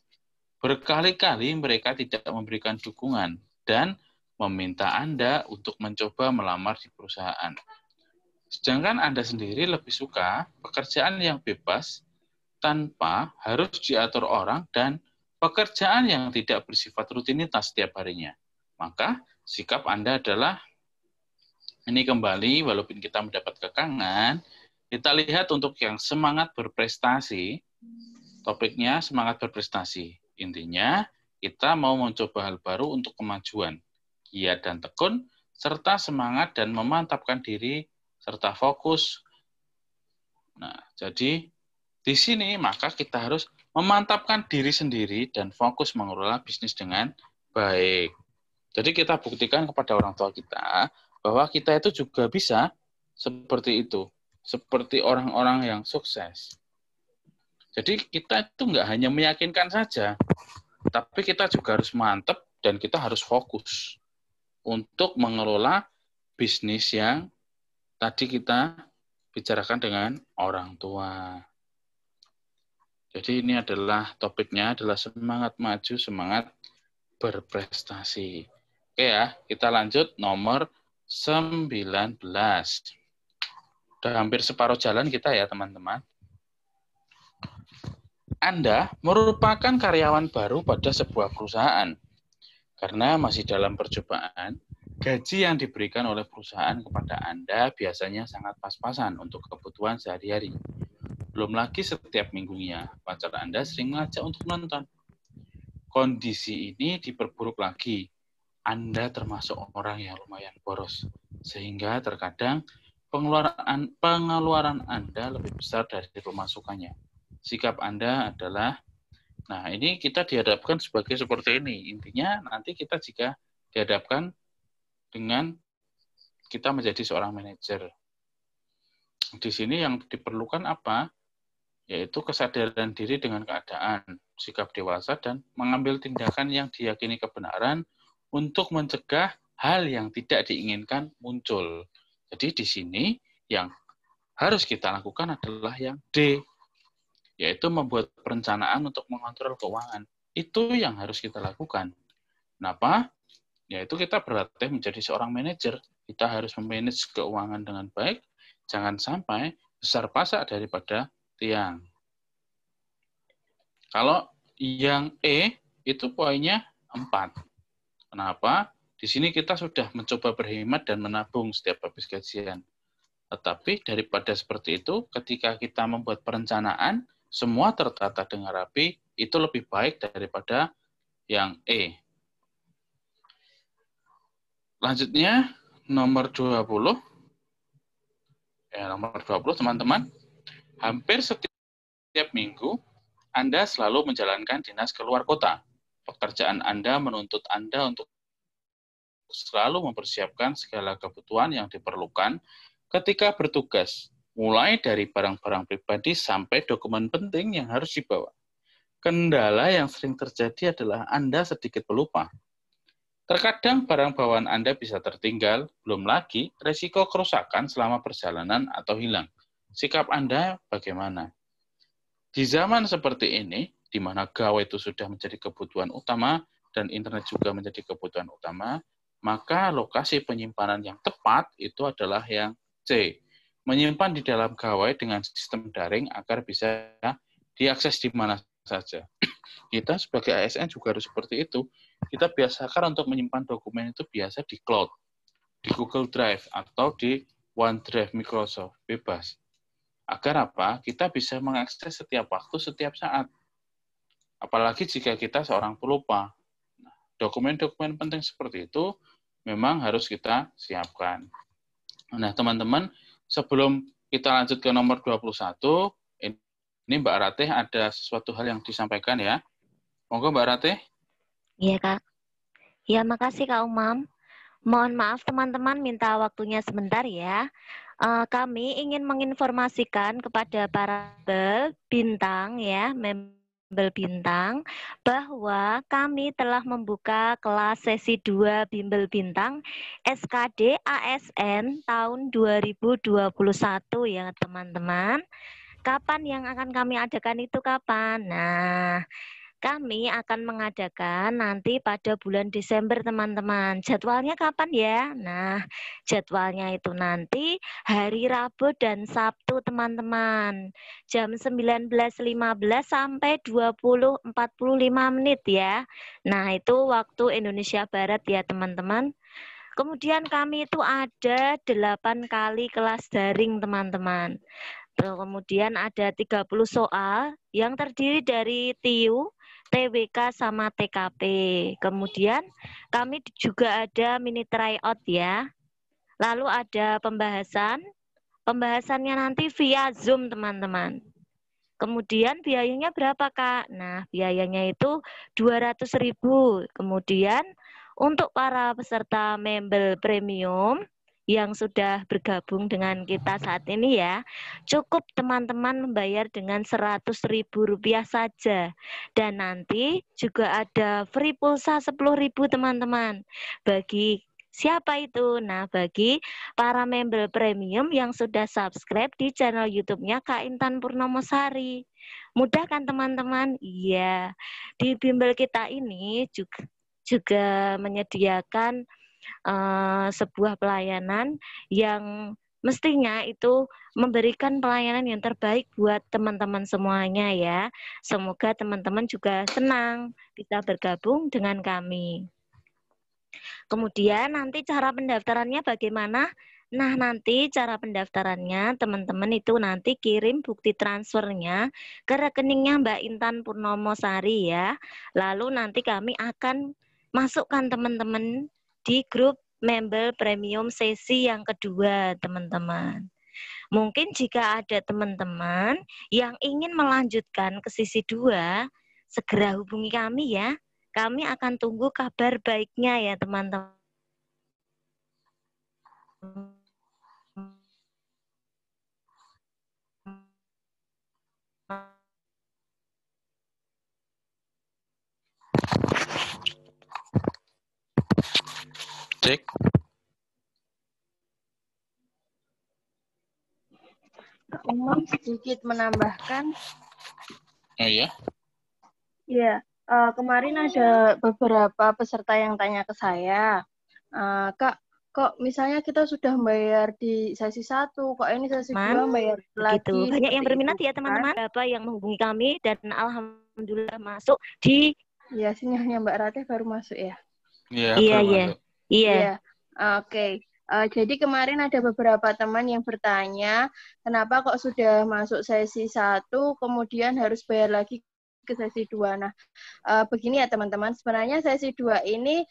berkali-kali mereka tidak memberikan dukungan dan meminta Anda untuk mencoba melamar di perusahaan. Sedangkan Anda sendiri lebih suka pekerjaan yang bebas, tanpa harus diatur orang, dan pekerjaan yang tidak bersifat rutinitas setiap harinya. Maka, sikap Anda adalah, ini kembali, walaupun kita mendapat kekangan, kita lihat untuk yang semangat berprestasi, topiknya semangat berprestasi. Intinya, kita mau mencoba hal baru untuk kemajuan, giat dan tekun, serta semangat dan memantapkan diri, serta fokus. Nah, jadi di sini maka kita harus memantapkan diri sendiri dan fokus mengelola bisnis dengan baik. Jadi kita buktikan kepada orang tua kita bahwa kita itu juga bisa seperti itu, seperti orang-orang yang sukses. Jadi kita itu nggak hanya meyakinkan saja, tapi kita juga harus mantap dan kita harus fokus untuk mengelola bisnis yang tadi kita bicarakan dengan orang tua. Jadi ini adalah topiknya adalah semangat maju, semangat berprestasi. Oke ya, kita lanjut nomor 19. Udah hampir separuh jalan kita ya teman-teman. Anda merupakan karyawan baru pada sebuah perusahaan. Karena masih dalam percobaan, gaji yang diberikan oleh perusahaan kepada Anda biasanya sangat pas-pasan untuk kebutuhan sehari-hari. Belum lagi setiap minggunya, pacar Anda sering mengajak untuk menonton. Kondisi ini diperburuk lagi. Anda termasuk orang yang lumayan boros, sehingga terkadang pengeluaran Anda lebih besar dari pemasukannya. Sikap Anda adalah, nah ini kita dihadapkan sebagai seperti ini. Intinya nanti kita jika dihadapkan dengan kita menjadi seorang manajer. Di sini yang diperlukan apa? Yaitu kesadaran diri dengan keadaan, sikap dewasa, dan mengambil tindakan yang diyakini kebenaran untuk mencegah hal yang tidak diinginkan muncul. Jadi di sini yang harus kita lakukan adalah yang D, yaitu membuat perencanaan untuk mengontrol keuangan. Itu yang harus kita lakukan. Kenapa? Yaitu kita berlatih menjadi seorang manajer. Kita harus memanage keuangan dengan baik, jangan sampai besar pasak daripada tiang. Kalau yang E, itu poinnya 4. Kenapa? Di sini kita sudah mencoba berhemat dan menabung setiap habis gajian. Tetapi daripada seperti itu, ketika kita membuat perencanaan, semua tertata dengan rapi, itu lebih baik daripada yang E. Lanjutnya, nomor 20. Nomor 20, teman-teman. Hampir setiap minggu, Anda selalu menjalankan dinas keluar kota. Pekerjaan Anda menuntut Anda untuk selalu mempersiapkan segala kebutuhan yang diperlukan ketika bertugas, mulai dari barang-barang pribadi sampai dokumen penting yang harus dibawa. Kendala yang sering terjadi adalah Anda sedikit pelupa. Terkadang barang bawaan Anda bisa tertinggal, belum lagi resiko kerusakan selama perjalanan atau hilang. Sikap Anda bagaimana? Di zaman seperti ini, di mana gawai itu sudah menjadi kebutuhan utama dan internet juga menjadi kebutuhan utama, maka lokasi penyimpanan yang tepat itu adalah yang C. Menyimpan di dalam gawai dengan sistem daring agar bisa diakses di mana saja. Kita sebagai ASN juga harus seperti itu. Kita biasakan untuk menyimpan dokumen itu biasa di cloud, di Google Drive, atau di OneDrive Microsoft, bebas. Agar apa? Kita bisa mengakses setiap waktu, setiap saat. Apalagi jika kita seorang pelupa. Dokumen-dokumen penting seperti itu memang harus kita siapkan. Nah, teman-teman, sebelum kita lanjut ke nomor 21, ini Mbak Ratih ada sesuatu hal yang disampaikan ya. Monggo Mbak Ratih. Iya, Kak. Ya, makasih Kak Umam. Mohon maaf teman-teman, minta waktunya sebentar ya. Kami ingin menginformasikan kepada para bintang ya, Bimbel Bintang, bahwa kami telah membuka kelas sesi 2 Bimbel Bintang SKD ASN tahun 2021 ya teman-teman. Kapan yang akan kami adakan itu kapan? Nah, kami akan mengadakan nanti pada bulan Desember teman-teman. Jadwalnya kapan ya? Nah, jadwalnya itu nanti hari Rabu dan Sabtu teman-teman. Jam 19.15 sampai 20.45 menit ya. Nah, itu waktu Indonesia Barat ya teman-teman. Kemudian kami itu ada 8 kali kelas daring teman-teman. Kemudian ada 30 soal yang terdiri dari TIU, TWK, sama TKP. Kemudian kami juga ada mini tryout ya. Lalu ada pembahasan. Pembahasannya nanti via Zoom teman-teman. Kemudian biayanya berapa Kak? Nah biayanya itu 200.000. Kemudian untuk para peserta Bimbel Premium yang sudah bergabung dengan kita saat ini ya, cukup teman-teman membayar dengan Rp100.000 saja. Dan nanti juga ada free pulsa 10.000 teman-teman. Bagi siapa itu? Nah, bagi para member premium yang sudah subscribe di channel YouTube-nya Kak Intan Purnomosari. Mudah kan teman-teman? Iya. Di bimbel kita ini juga menyediakan sebuah pelayanan yang mestinya itu memberikan pelayanan yang terbaik buat teman-teman semuanya ya. Semoga teman-teman juga senang bisa bergabung dengan kami. Kemudian nanti cara pendaftarannya bagaimana? Nah, nanti cara pendaftarannya teman-teman itu nanti kirim bukti transfernya ke rekeningnya Mbak Intan Purnomosari ya. Lalu nanti kami akan masukkan teman-teman di grup member premium sesi yang kedua, teman-teman. Mungkin jika ada teman-teman yang ingin melanjutkan ke sesi 2, segera hubungi kami ya. Kami akan tunggu kabar baiknya ya, teman-teman. Cek. Umum sedikit menambahkan. Oh iya? Iya, kemarin ada beberapa peserta yang tanya ke saya, Kak, kok misalnya kita sudah bayar di sesi 1, kok ini sesi 2 bayar lagi? Banyak yang berminat ya kan? teman-teman. Berapa yang menghubungi kami dan alhamdulillah masuk di. Ya, sinyalnya Mbak Ratih baru masuk ya. Iya. Oke. Jadi kemarin ada beberapa teman yang bertanya, kenapa kok sudah masuk sesi 1, kemudian harus bayar lagi ke sesi 2. Nah, begini ya teman-teman, sebenarnya sesi 2 ini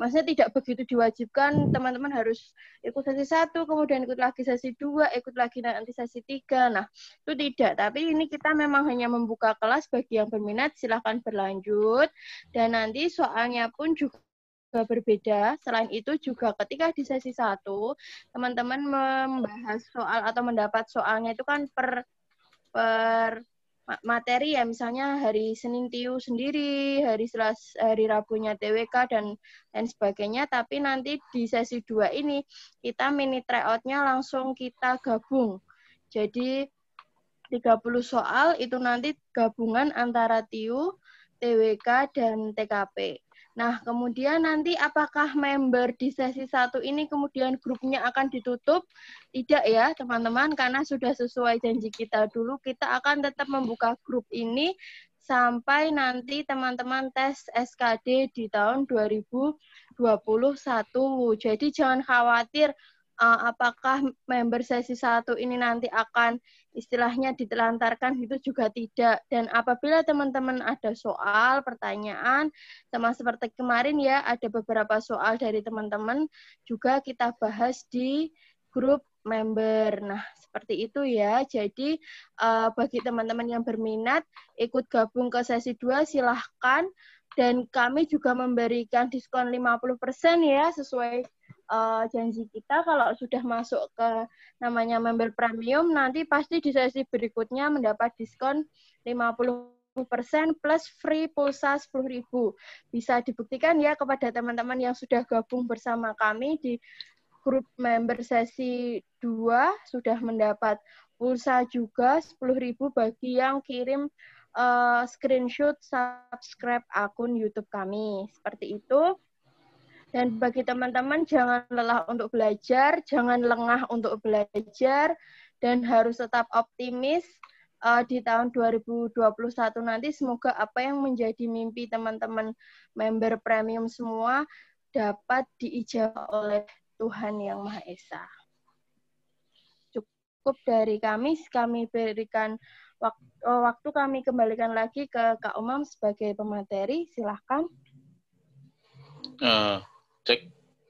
maksudnya tidak begitu diwajibkan teman-teman harus ikut sesi 1, kemudian ikut lagi sesi 2, ikut lagi nanti sesi 3. Nah, itu tidak. Tapi ini kita memang hanya membuka kelas bagi yang berminat, silahkan berlanjut. Dan nanti soalnya pun juga berbeda. Selain itu juga ketika di sesi 1, teman-teman membahas soal atau mendapat soalnya itu kan per materi ya, misalnya hari Senin TIU sendiri, hari Rabunya TWK dan lain sebagainya, tapi nanti di sesi 2 ini kita mini tryout-nya langsung kita gabung. Jadi 30 soal itu nanti gabungan antara TIU, TWK, dan TKP. Nah, kemudian nanti apakah member di sesi 1 ini kemudian grupnya akan ditutup? Tidak ya, teman-teman, karena sudah sesuai janji kita dulu, kita akan tetap membuka grup ini sampai nanti teman-teman tes SKD di tahun 2021. Jadi jangan khawatir apakah member sesi 1 ini nanti akan istilahnya ditelantarkan, itu juga tidak. Dan apabila teman-teman ada soal, pertanyaan, sama seperti kemarin ya, ada beberapa soal dari teman-teman juga kita bahas di grup member. Nah, seperti itu ya. Jadi, bagi teman-teman yang berminat ikut gabung ke sesi 2, silahkan. Dan kami juga memberikan diskon 50% ya, sesuai janji kita. Kalau sudah masuk ke namanya member premium, nanti pasti di sesi berikutnya mendapat diskon 50% plus free pulsa 10.000. Bisa dibuktikan ya kepada teman-teman yang sudah gabung bersama kami di grup member sesi 2 sudah mendapat pulsa juga 10.000 bagi yang kirim screenshot subscribe akun YouTube kami. Seperti itu. Dan bagi teman-teman, jangan lelah untuk belajar, jangan lengah untuk belajar, dan harus tetap optimis di tahun 2021 nanti. Semoga apa yang menjadi mimpi teman-teman member premium semua dapat diijabah oleh Tuhan Yang Maha Esa. Cukup dari kami berikan waktu, kami kembalikan lagi ke Kak Umam sebagai pemateri. Silahkan. Cek.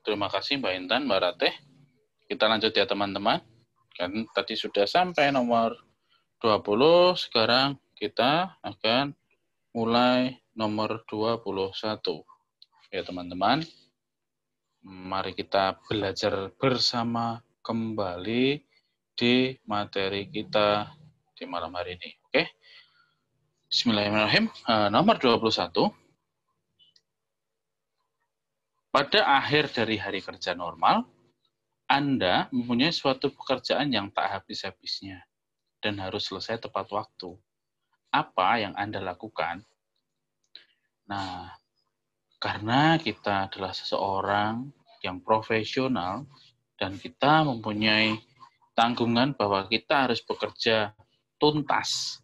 Terima kasih Mbak Intan, Mbak Rateh. Kita lanjut ya teman-teman. Kan tadi sudah sampai nomor 20, sekarang kita akan mulai nomor 21. Ya teman-teman, mari kita belajar bersama kembali di materi kita di malam hari ini. Oke? Bismillahirrahmanirrahim. Nomor 21. Pada akhir dari hari kerja normal, Anda mempunyai suatu pekerjaan yang tak habis-habisnya dan harus selesai tepat waktu. Apa yang Anda lakukan? Nah, karena kita adalah seseorang yang profesional dan kita mempunyai tanggungan bahwa kita harus bekerja tuntas,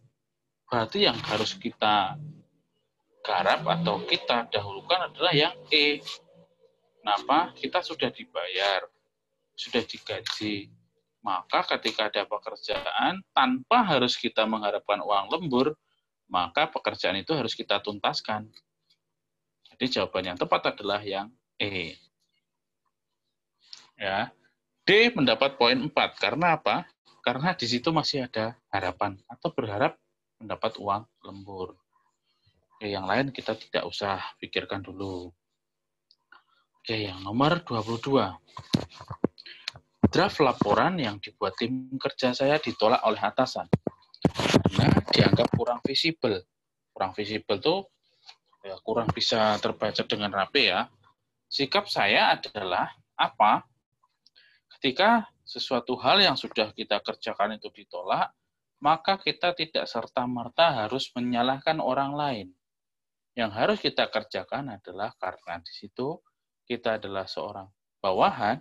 berarti yang harus kita garap atau kita dahulukan adalah yang E. Kenapa? Kita sudah dibayar, sudah digaji. Maka ketika ada pekerjaan, tanpa harus kita mengharapkan uang lembur, maka pekerjaan itu harus kita tuntaskan. Jadi jawaban yang tepat adalah yang E. Ya. D mendapat poin 4. Karena apa? Karena di situ masih ada harapan atau berharap mendapat uang lembur. Yang lain kita tidak usah pikirkan dulu. Oke, yang nomor 22. Draft laporan yang dibuat tim kerja saya ditolak oleh atasan karena dianggap kurang visible. Kurang visible itu ya, kurang bisa terbaca dengan rapi ya. Sikap saya adalah apa? Ketika sesuatu hal yang sudah kita kerjakan itu ditolak, maka kita tidak serta-merta harus menyalahkan orang lain. Yang harus kita kerjakan adalah karena di situ kita adalah seorang bawahan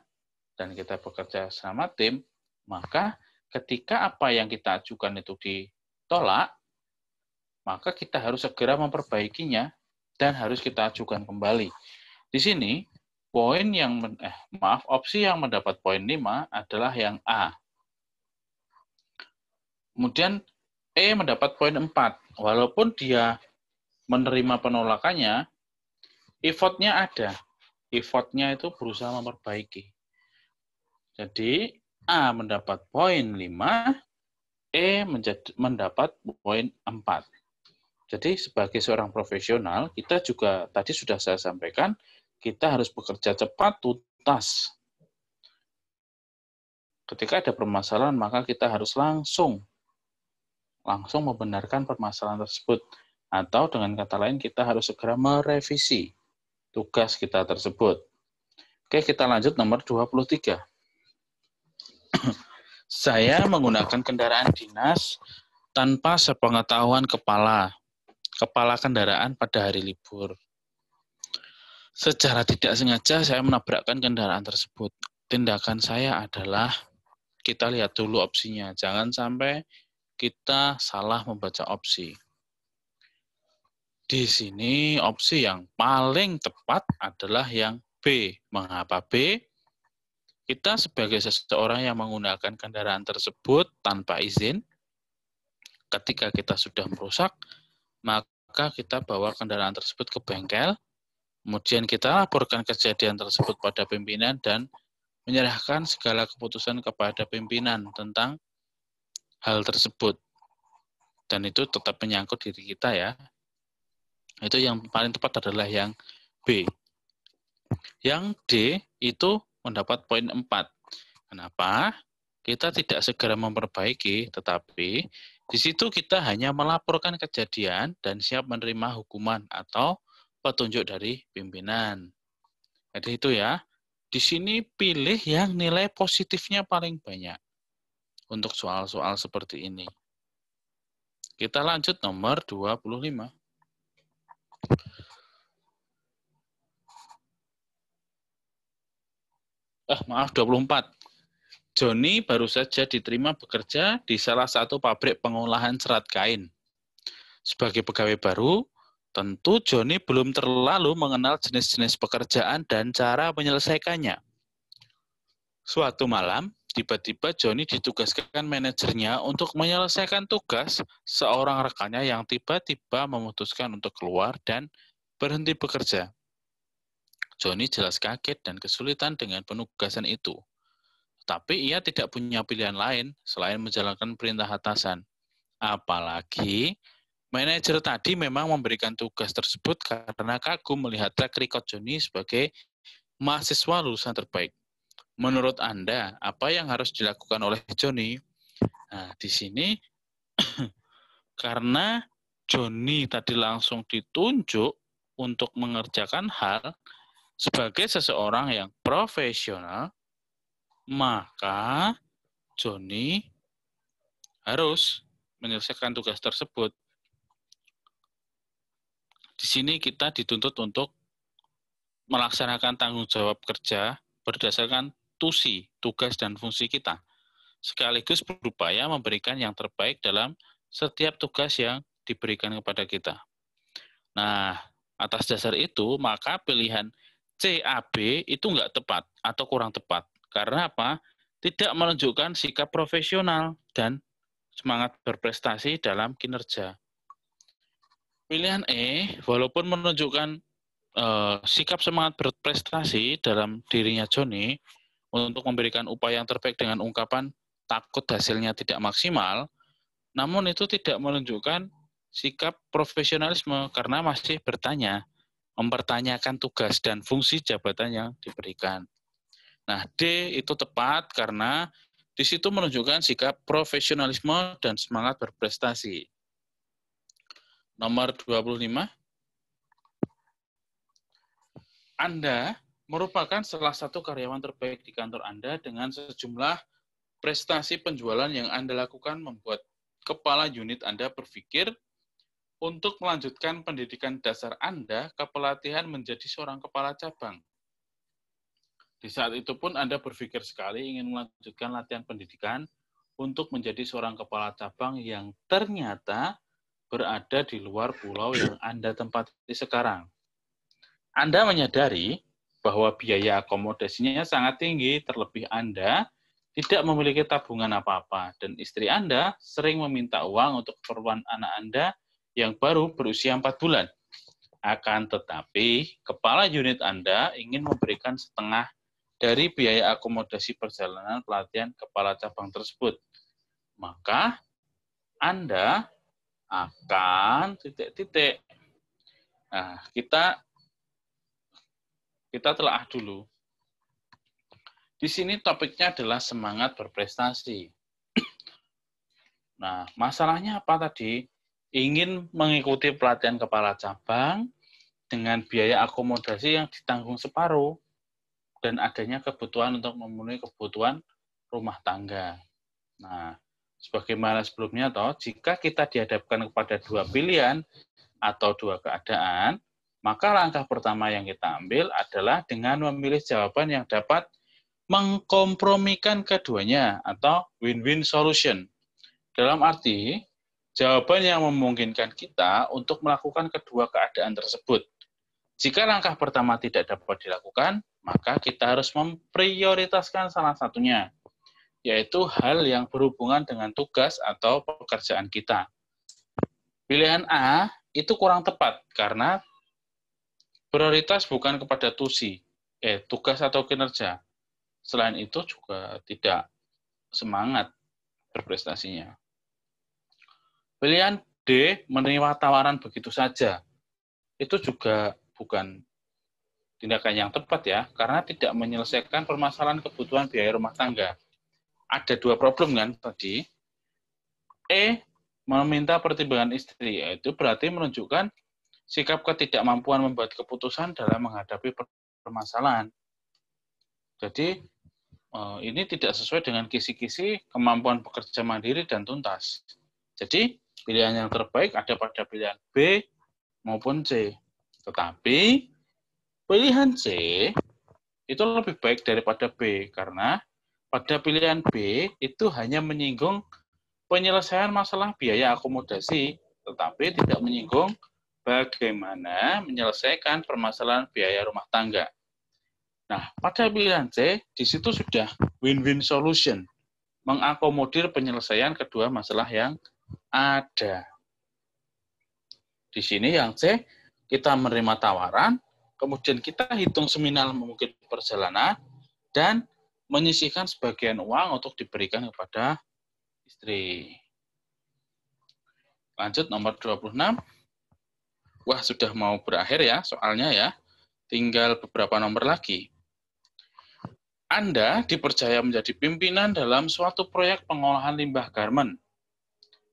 dan kita bekerja sama tim, maka ketika apa yang kita ajukan itu ditolak, maka kita harus segera memperbaikinya dan harus kita ajukan kembali. Di sini opsi yang mendapat poin 5 adalah yang A. Kemudian E mendapat poin 4. Walaupun dia menerima penolakannya, effort-nya ada. Effort-nya itu berusaha memperbaiki. Jadi, A mendapat poin 5, E mendapat poin 4. Jadi, sebagai seorang profesional, kita juga, tadi sudah saya sampaikan, kita harus bekerja cepat, tuntas. Ketika ada permasalahan, maka kita harus langsung membenarkan permasalahan tersebut. Atau dengan kata lain, kita harus segera merevisi tugas kita tersebut. Oke, kita lanjut nomor 23. Saya menggunakan kendaraan dinas tanpa sepengetahuan kepala kendaraan pada hari libur. Secara tidak sengaja saya menabrakkan kendaraan tersebut. Tindakan saya adalah kita lihat dulu opsinya. Jangan sampai kita salah membaca opsi. Di sini opsi yang paling tepat adalah yang B. Mengapa B? Kita sebagai seseorang yang menggunakan kendaraan tersebut tanpa izin, ketika kita sudah merusak, maka kita bawa kendaraan tersebut ke bengkel, kemudian kita laporkan kejadian tersebut pada pimpinan dan menyerahkan segala keputusan kepada pimpinan tentang hal tersebut. Dan itu tetap menyangkut diri kita ya. Itu yang paling tepat adalah yang B. Yang D itu mendapat poin 4. Kenapa? Kita tidak segera memperbaiki, tetapi di situ kita hanya melaporkan kejadian dan siap menerima hukuman atau petunjuk dari pimpinan. Jadi itu ya. Di sini pilih yang nilai positifnya paling banyak untuk soal-soal seperti ini. Kita lanjut nomor 25. Maaf, 24. Joni baru saja diterima bekerja di salah satu pabrik pengolahan serat kain. Sebagai pegawai baru, tentu Joni belum terlalu mengenal jenis-jenis pekerjaan dan cara menyelesaikannya. Suatu malam, tiba-tiba Joni ditugaskan manajernya untuk menyelesaikan tugas seorang rekannya yang tiba-tiba memutuskan untuk keluar dan berhenti bekerja. Joni jelas kaget dan kesulitan dengan penugasan itu. Tapi ia tidak punya pilihan lain selain menjalankan perintah atasan. Apalagi manajer tadi memang memberikan tugas tersebut karena kagum melihat track record Joni sebagai mahasiswa lulusan terbaik. Menurut Anda, apa yang harus dilakukan oleh Joni? Nah, di sini karena Joni tadi langsung ditunjuk untuk mengerjakan hal sebagai seseorang yang profesional, maka Joni harus menyelesaikan tugas tersebut. Di sini kita dituntut untuk melaksanakan tanggung jawab kerja berdasarkan tusi, tugas dan fungsi kita, sekaligus berupaya memberikan yang terbaik dalam setiap tugas yang diberikan kepada kita. Nah, atas dasar itu, maka pilihan CAB itu enggak tepat atau kurang tepat. Karena apa? Tidak menunjukkan sikap profesional dan semangat berprestasi dalam kinerja. Pilihan E, walaupun menunjukkan sikap semangat berprestasi dalam dirinya Joni untuk memberikan upaya yang terbaik dengan ungkapan takut hasilnya tidak maksimal, namun itu tidak menunjukkan sikap profesionalisme karena masih mempertanyakan tugas dan fungsi jabatan yang diberikan. Nah, D itu tepat karena di situ menunjukkan sikap profesionalisme dan semangat berprestasi. Nomor 25. Anda merupakan salah satu karyawan terbaik di kantor Anda dengan sejumlah prestasi penjualan yang Anda lakukan membuat kepala unit Anda berpikir untuk melanjutkan pendidikan dasar Anda ke pelatihan menjadi seorang kepala cabang. Di saat itu pun Anda berpikir sekali ingin melanjutkan latihan pendidikan untuk menjadi seorang kepala cabang yang ternyata berada di luar pulau yang Anda tempati sekarang. Anda menyadari bahwa biaya akomodasinya sangat tinggi, terlebih Anda tidak memiliki tabungan apa-apa, dan istri Anda sering meminta uang untuk keperluan anak Anda yang baru berusia 4 bulan. Akan tetapi, kepala unit Anda ingin memberikan setengah dari biaya akomodasi perjalanan pelatihan kepala cabang tersebut. Maka, Anda akan ... Nah, kita telah dulu. Di sini topiknya adalah semangat berprestasi. Nah, masalahnya apa tadi? Ingin mengikuti pelatihan kepala cabang dengan biaya akomodasi yang ditanggung separuh dan adanya kebutuhan untuk memenuhi kebutuhan rumah tangga. Nah, sebagaimana sebelumnya, jika kita dihadapkan kepada dua pilihan atau dua keadaan, Maka langkah pertama yang kita ambil adalah dengan memilih jawaban yang dapat mengkompromikan keduanya atau win-win solution. Dalam arti, jawaban yang memungkinkan kita untuk melakukan kedua keadaan tersebut. Jika langkah pertama tidak dapat dilakukan, maka kita harus memprioritaskan salah satunya, yaitu hal yang berhubungan dengan tugas atau pekerjaan kita. Pilihan A itu kurang tepat karena prioritas bukan kepada tugas atau kinerja. Selain itu juga tidak semangat berprestasinya. Pilihan D, menerima tawaran begitu saja. Itu juga bukan tindakan yang tepat ya, karena tidak menyelesaikan permasalahan kebutuhan biaya rumah tangga. Ada dua problem kan tadi. E, meminta pertimbangan istri, yaitu berarti menunjukkan sikap ketidakmampuan membuat keputusan dalam menghadapi permasalahan. Jadi, ini tidak sesuai dengan kisi-kisi kemampuan bekerja mandiri dan tuntas. Jadi, pilihan yang terbaik ada pada pilihan B maupun C. Tetapi, pilihan C itu lebih baik daripada B, karena pada pilihan B itu hanya menyinggung penyelesaian masalah biaya akomodasi, tetapi tidak menyinggung bagaimana menyelesaikan permasalahan biaya rumah tangga. Nah, pada pilihan C, di situ sudah win-win solution, mengakomodir penyelesaian kedua masalah yang ada. Di sini yang C, kita menerima tawaran, kemudian kita hitung seminimal mungkin perjalanan, dan menyisihkan sebagian uang untuk diberikan kepada istri. Lanjut nomor 26. Wah, sudah mau berakhir ya soalnya ya. Tinggal beberapa nomor lagi. Anda dipercaya menjadi pimpinan dalam suatu proyek pengolahan limbah garmen.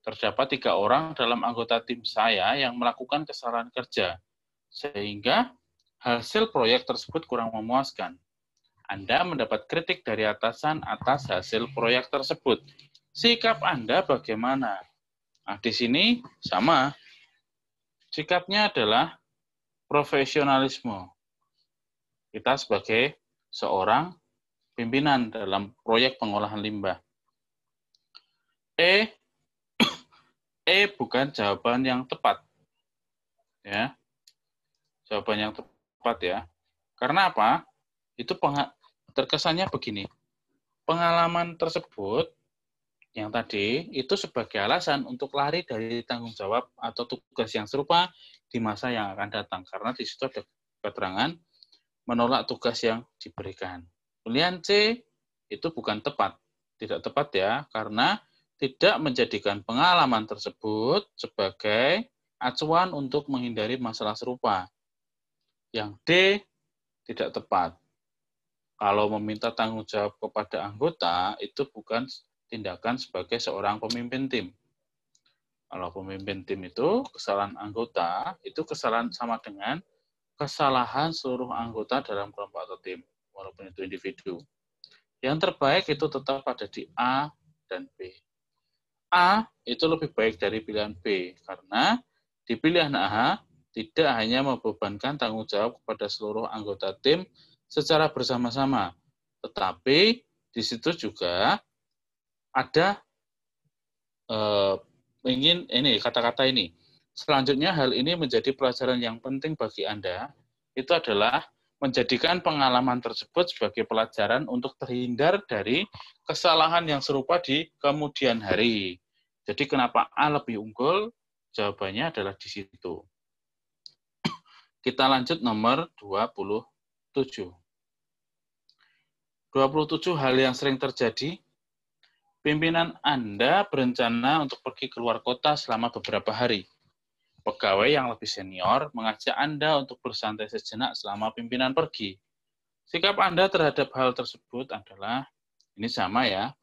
Terdapat 3 orang dalam anggota tim saya yang melakukan kesalahan kerja, sehingga hasil proyek tersebut kurang memuaskan. Anda mendapat kritik dari atasan atas hasil proyek tersebut. Sikap Anda bagaimana? Nah, di sini sama. Sikapnya adalah profesionalisme. Kita sebagai seorang pimpinan dalam proyek pengolahan limbah. E bukan jawaban yang tepat. Ya. Jawaban yang tepat ya. Karena apa? Itu terkesannya begini. Pengalaman tersebut yang tadi itu sebagai alasan untuk lari dari tanggung jawab atau tugas yang serupa di masa yang akan datang. Karena di situ ada keterangan menolak tugas yang diberikan. Pilihan C itu bukan tepat. Tidak tepat ya, karena tidak menjadikan pengalaman tersebut sebagai acuan untuk menghindari masalah serupa. Yang D tidak tepat. Kalau meminta tanggung jawab kepada anggota, itu bukan tindakan sebagai seorang pemimpin tim. Kalau pemimpin tim itu, kesalahan anggota, itu kesalahan sama dengan kesalahan seluruh anggota dalam kelompok atau tim, walaupun itu individu. Yang terbaik itu tetap ada di A dan B. A itu lebih baik dari pilihan B, karena di pilihan A tidak hanya membebankan tanggung jawab kepada seluruh anggota tim secara bersama-sama, tetapi di situ juga ada kata-kata ini. Selanjutnya hal ini menjadi pelajaran yang penting bagi Anda, itu adalah menjadikan pengalaman tersebut sebagai pelajaran untuk terhindar dari kesalahan yang serupa di kemudian hari. Jadi kenapa A lebih unggul? Jawabannya adalah di situ. Kita lanjut nomor 27. 27 hal yang sering terjadi. Pimpinan Anda berencana untuk pergi keluar kota selama beberapa hari. Pegawai yang lebih senior mengajak Anda untuk bersantai sejenak selama pimpinan pergi. Sikap Anda terhadap hal tersebut adalah, ini sama ya,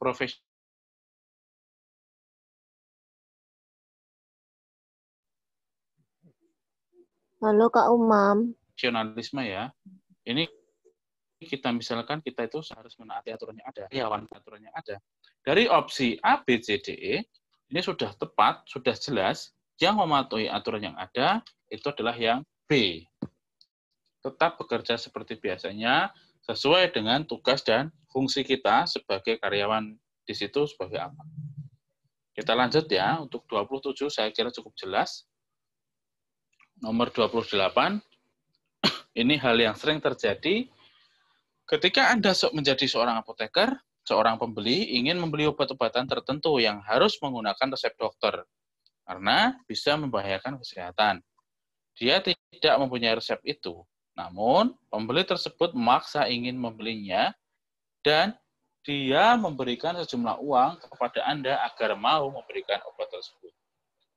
Halo Kak Umam. profesionalisme ya. Ini kita misalkan kita itu harus menaati aturan yang ada, karyawan aturan yang ada. Dari opsi A, B, C, D, E, ini sudah tepat, sudah jelas, yang mematuhi aturan yang ada, itu adalah yang B. tetap bekerja seperti biasanya sesuai dengan tugas dan fungsi kita sebagai karyawan di situ sebagai apa. Kita lanjut ya, untuk 27 saya kira cukup jelas. Nomor 28, ini hal yang sering terjadi ketika Anda menjadi seorang apoteker, seorang pembeli ingin membeli obat-obatan tertentu yang harus menggunakan resep dokter, karena bisa membahayakan kesehatan. Dia tidak mempunyai resep itu, namun pembeli tersebut memaksa ingin membelinya, dan dia memberikan sejumlah uang kepada Anda agar mau memberikan obat tersebut.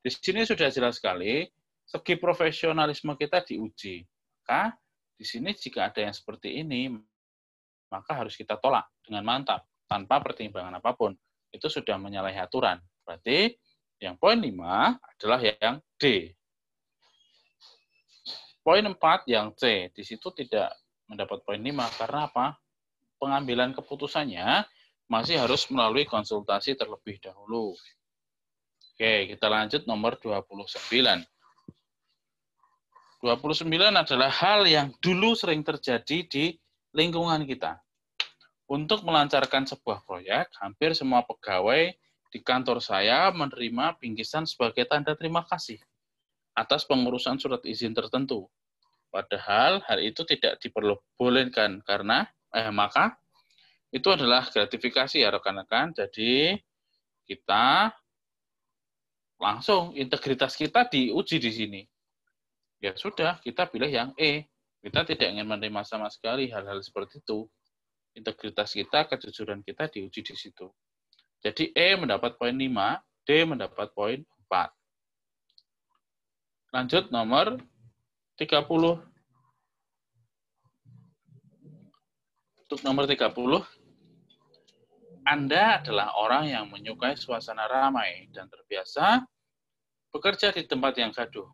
Di sini sudah jelas sekali, segi profesionalisme kita diuji. Maka di sini jika ada yang seperti ini, maka harus kita tolak dengan mantap, tanpa pertimbangan apapun. Itu sudah menyalahi aturan. Berarti yang poin 5 adalah yang D. Poin 4 yang C. Di situ tidak mendapat poin 5. Karena apa? Pengambilan keputusannya masih harus melalui konsultasi terlebih dahulu. Oke, kita lanjut nomor 29. 29 adalah hal yang dulu sering terjadi di lingkungan kita. Untuk melancarkan sebuah proyek, hampir semua pegawai di kantor saya menerima bingkisan sebagai tanda terima kasih atas pengurusan surat izin tertentu. Padahal hal itu tidak diperbolehkan karena maka itu adalah gratifikasi ya rekan-rekan. Jadi kita langsung integritas kita diuji di sini. Ya sudah, kita pilih yang E. Kita tidak ingin menerima sama sekali hal-hal seperti itu. Integritas kita, kejujuran kita diuji di situ. Jadi E mendapat poin 5, D mendapat poin 4. Lanjut nomor 30. Untuk nomor 30, Anda adalah orang yang menyukai suasana ramai dan terbiasa bekerja di tempat yang gaduh.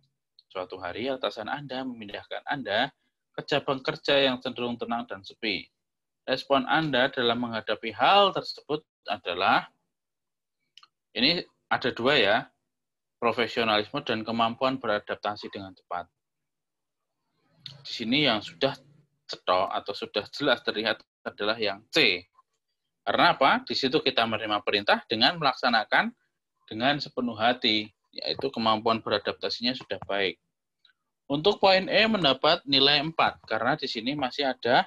Suatu hari atasan Anda memindahkan Anda ke cabang kerja yang cenderung tenang dan sepi. Respon Anda dalam menghadapi hal tersebut adalah, ini ada dua ya, profesionalisme dan kemampuan beradaptasi dengan cepat. Di sini yang sudah cetok atau sudah jelas terlihat adalah yang C. Karena apa? Di situ kita menerima perintah dengan melaksanakan dengan sepenuh hati, yaitu kemampuan beradaptasinya sudah baik. Untuk poin E mendapat nilai 4, karena di sini masih ada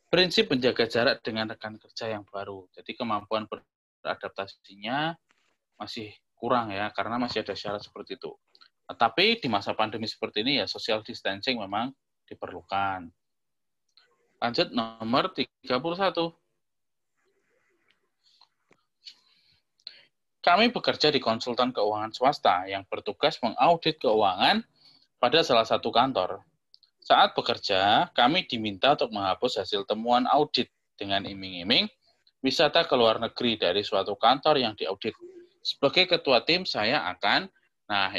prinsip menjaga jarak dengan rekan kerja yang baru. Jadi kemampuan beradaptasinya masih kurang ya, karena masih ada syarat seperti itu. Tetapi di masa pandemi seperti ini ya social distancing memang diperlukan. Lanjut nomor 31. Kami bekerja di konsultan keuangan swasta yang bertugas mengaudit keuangan pada salah satu kantor. Saat bekerja, kami diminta untuk menghapus hasil temuan audit dengan iming-iming wisata ke luar negeri dari suatu kantor yang diaudit. Sebagai ketua tim, saya akan,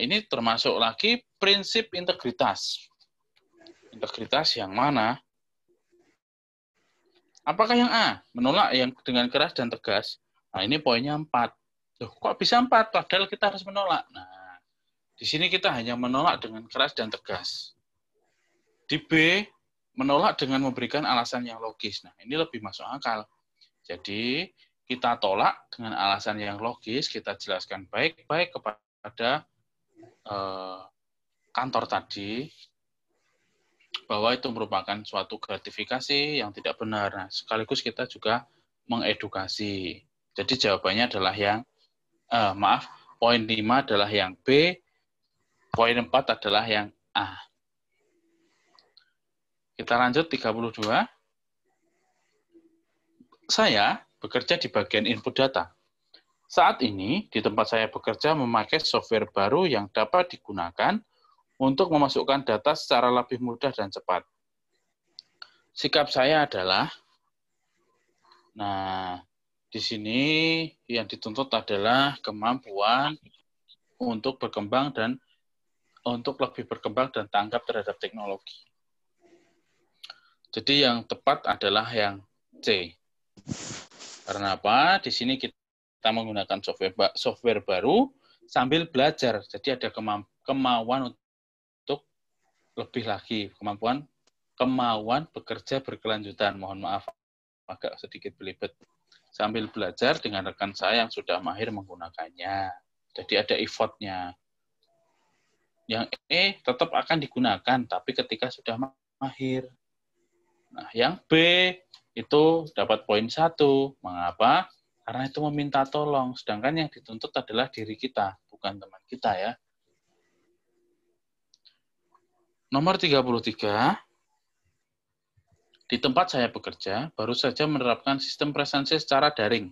ini termasuk lagi prinsip integritas. Integritas yang mana? Apakah yang A? Menolak yang dengan keras dan tegas. Nah, ini poinnya 4. Loh, kok bisa 4? Padahal kita harus menolak. Nah, di sini kita hanya menolak dengan keras dan tegas. Di B, menolak dengan memberikan alasan yang logis. Nah, ini lebih masuk akal. Jadi, kita tolak dengan alasan yang logis, kita jelaskan baik-baik kepada kantor tadi, bahwa itu merupakan suatu gratifikasi yang tidak benar. Nah, sekaligus kita juga mengedukasi. Jadi, jawabannya adalah yang, poin 5 adalah yang B, poin 4 adalah yang A. Kita lanjut 32. Saya bekerja di bagian input data. Saat ini, di tempat saya bekerja memakai software baru yang dapat digunakan untuk memasukkan data secara lebih mudah dan cepat. Sikap saya adalah, di sini yang dituntut adalah kemampuan untuk berkembang dan untuk lebih berkembang dan tanggap terhadap teknologi. Jadi yang tepat adalah yang C. Karena apa? Di sini kita menggunakan software baru sambil belajar. Jadi ada kemauan untuk lebih lagi, kemampuan kemauan bekerja berkelanjutan. Mohon maaf, agak sedikit belibet. Sambil belajar dengan rekan saya yang sudah mahir menggunakannya. Jadi ada effortnya. Yang E tetap akan digunakan, tapi ketika sudah mahir. Nah, yang B itu dapat poin 1. Mengapa? Karena itu meminta tolong. Sedangkan yang dituntut adalah diri kita, bukan teman kita ya. Nomor 33. Di tempat saya bekerja, baru saja menerapkan sistem presensi secara daring.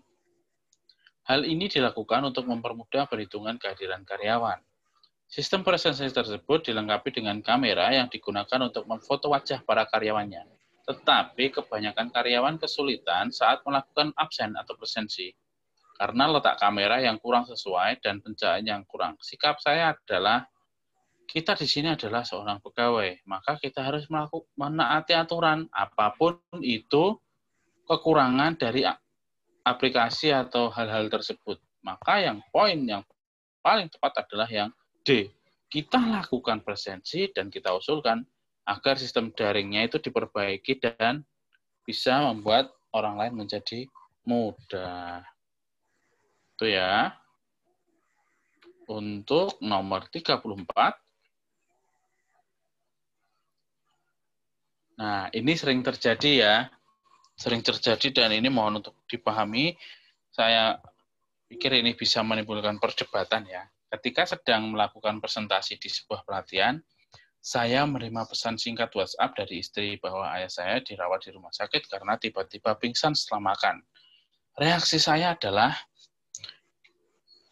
Hal ini dilakukan untuk mempermudah perhitungan kehadiran karyawan. Sistem presensi tersebut dilengkapi dengan kamera yang digunakan untuk memfoto wajah para karyawannya. Tetapi kebanyakan karyawan kesulitan saat melakukan absen atau presensi karena letak kamera yang kurang sesuai dan pencahayaan yang kurang. Sikap saya adalah, kita di sini adalah seorang pegawai, maka kita harus menaati aturan apapun itu kekurangan dari aplikasi atau hal-hal tersebut. Maka yang poin yang paling tepat adalah yang D. Kita lakukan presensi dan kita usulkan agar sistem daringnya itu diperbaiki dan bisa membuat orang lain menjadi mudah. Itu ya. Untuk nomor 34. Nah, ini sering terjadi ya. Sering terjadi dan ini mohon untuk dipahami. Saya pikir ini bisa menimbulkan perdebatan ya. Ketika sedang melakukan presentasi di sebuah pelatihan, saya menerima pesan singkat WhatsApp dari istri bahwa ayah saya dirawat di rumah sakit karena tiba-tiba pingsan setelah makan. Reaksi saya adalah,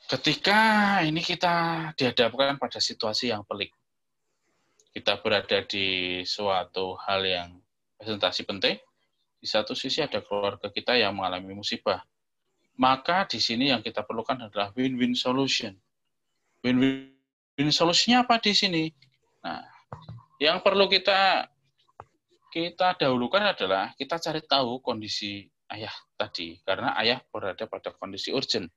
ketika ini kita dihadapkan pada situasi yang pelik. Kita berada di suatu hal yang presentasi penting, di satu sisi ada keluarga kita yang mengalami musibah. Maka di sini yang kita perlukan adalah win-win solution. Win-win solusinya apa di sini? Nah, yang perlu kita dahulukan adalah kita cari tahu kondisi ayah tadi, karena ayah berada pada kondisi urgent.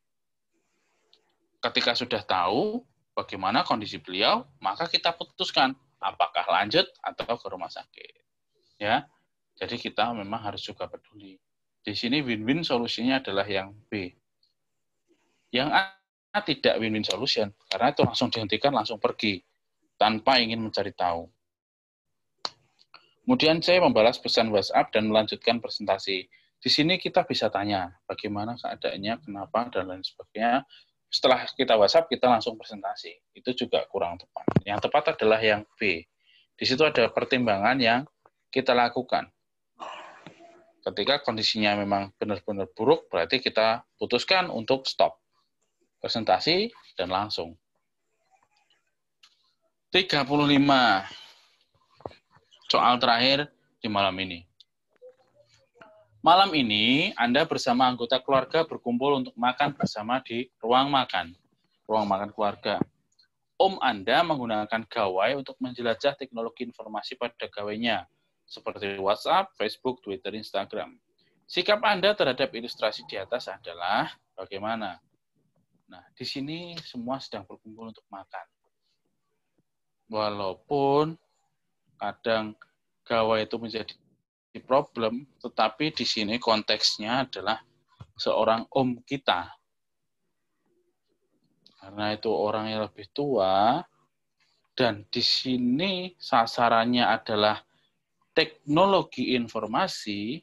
Ketika sudah tahu bagaimana kondisi beliau, maka kita putuskan apakah lanjut atau ke rumah sakit. Ya, jadi kita memang harus juga peduli. Di sini win-win solusinya adalah yang B. Yang A tidak win-win solution, karena itu langsung dihentikan, langsung pergi, tanpa ingin mencari tahu. Kemudian C, membalas pesan WhatsApp dan melanjutkan presentasi. Di sini kita bisa tanya, bagaimana keadaannya, kenapa, dan lain sebagainya. Setelah kita WhatsApp, kita langsung presentasi. Itu juga kurang tepat. Yang tepat adalah yang B. Di situ ada pertimbangan yang kita lakukan. Ketika kondisinya memang benar-benar buruk, berarti kita putuskan untuk stop presentasi dan langsung. 35. Soal terakhir di malam ini. Malam ini, Anda bersama anggota keluarga berkumpul untuk makan bersama di ruang makan keluarga. Om Anda menggunakan gawai untuk menjelajah teknologi informasi pada gawainya, seperti WhatsApp, Facebook, Twitter, Instagram. Sikap Anda terhadap ilustrasi di atas adalah bagaimana? Nah, di sini semua sedang berkumpul untuk makan. Walaupun kadang gawai itu menjadi problem, tetapi di sini konteksnya adalah seorang om kita. Karena itu orang yang lebih tua, dan di sini sasarannya adalah teknologi informasi,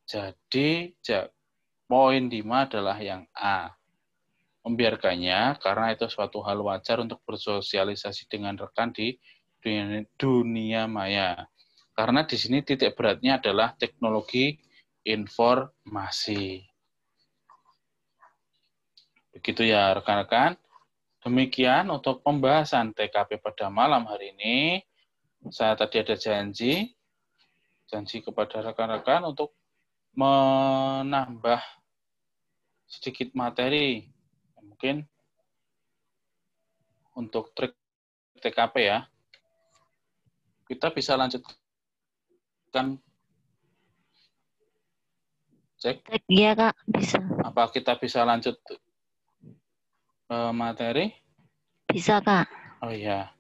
jadi poin 5 adalah yang A. Membiarkannya karena itu suatu hal wajar untuk bersosialisasi dengan rekan di dunia maya. Karena di sini titik beratnya adalah teknologi informasi. Begitu ya rekan-rekan. Demikian untuk pembahasan TKP pada malam hari ini. Saya tadi ada janji kepada rekan-rekan untuk menambah sedikit materi. Mungkin untuk trik TKP ya. Kita bisa lanjutkan. Cek. Iya, Kak, bisa. Apa kita bisa lanjut materi? Bisa, Kak. Oh iya.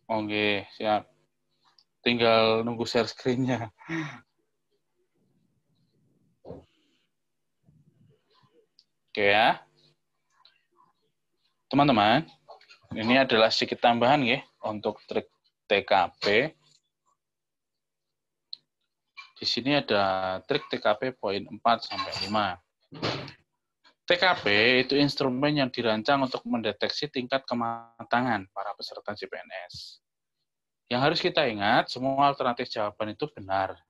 Oke, siap. Tinggal nunggu share screen-nya. Oke ya. Teman-teman, ini adalah sedikit tambahan ya untuk trik TKP. Di sini ada trik TKP poin 4 sampai 5. TKP itu instrumen yang dirancang untuk mendeteksi tingkat kematangan para peserta CPNS. Yang harus kita ingat, semua alternatif jawaban itu benar.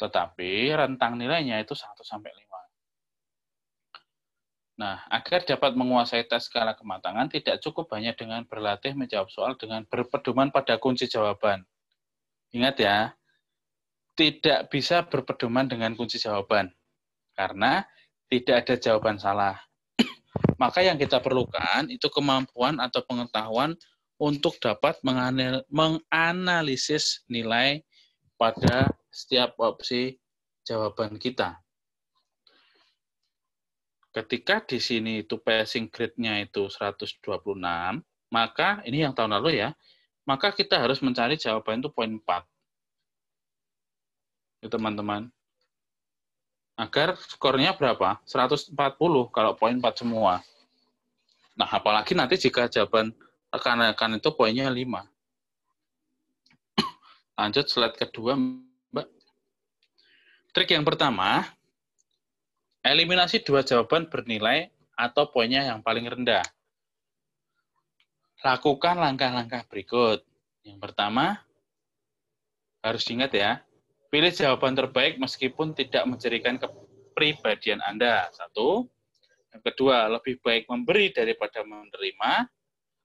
Tetapi rentang nilainya itu 1 sampai 5. Nah, agar dapat menguasai tes skala kematangan, tidak cukup hanya dengan berlatih menjawab soal dengan berpedoman pada kunci jawaban. Ingat ya, tidak bisa berpedoman dengan kunci jawaban, karena tidak ada jawaban salah. Maka yang kita perlukan itu kemampuan atau pengetahuan untuk dapat menganalisis nilai pada setiap opsi jawaban kita. Ketika di sini itu passing grade-nya itu 126, maka ini yang tahun lalu ya, maka kita harus mencari jawaban itu poin 4. Ya, teman-teman. Agar skornya berapa? 140 kalau poin 4 semua. Nah, apalagi nanti jika jawaban rekan-rekan itu poinnya 5. Lanjut slide kedua, Mbak. Trik yang pertama, eliminasi 2 jawaban bernilai atau poinnya yang paling rendah. Lakukan langkah-langkah berikut. Yang pertama, harus diingat ya, pilih jawaban terbaik meskipun tidak mencirikan kepribadian Anda. 1. Yang kedua, lebih baik memberi daripada menerima,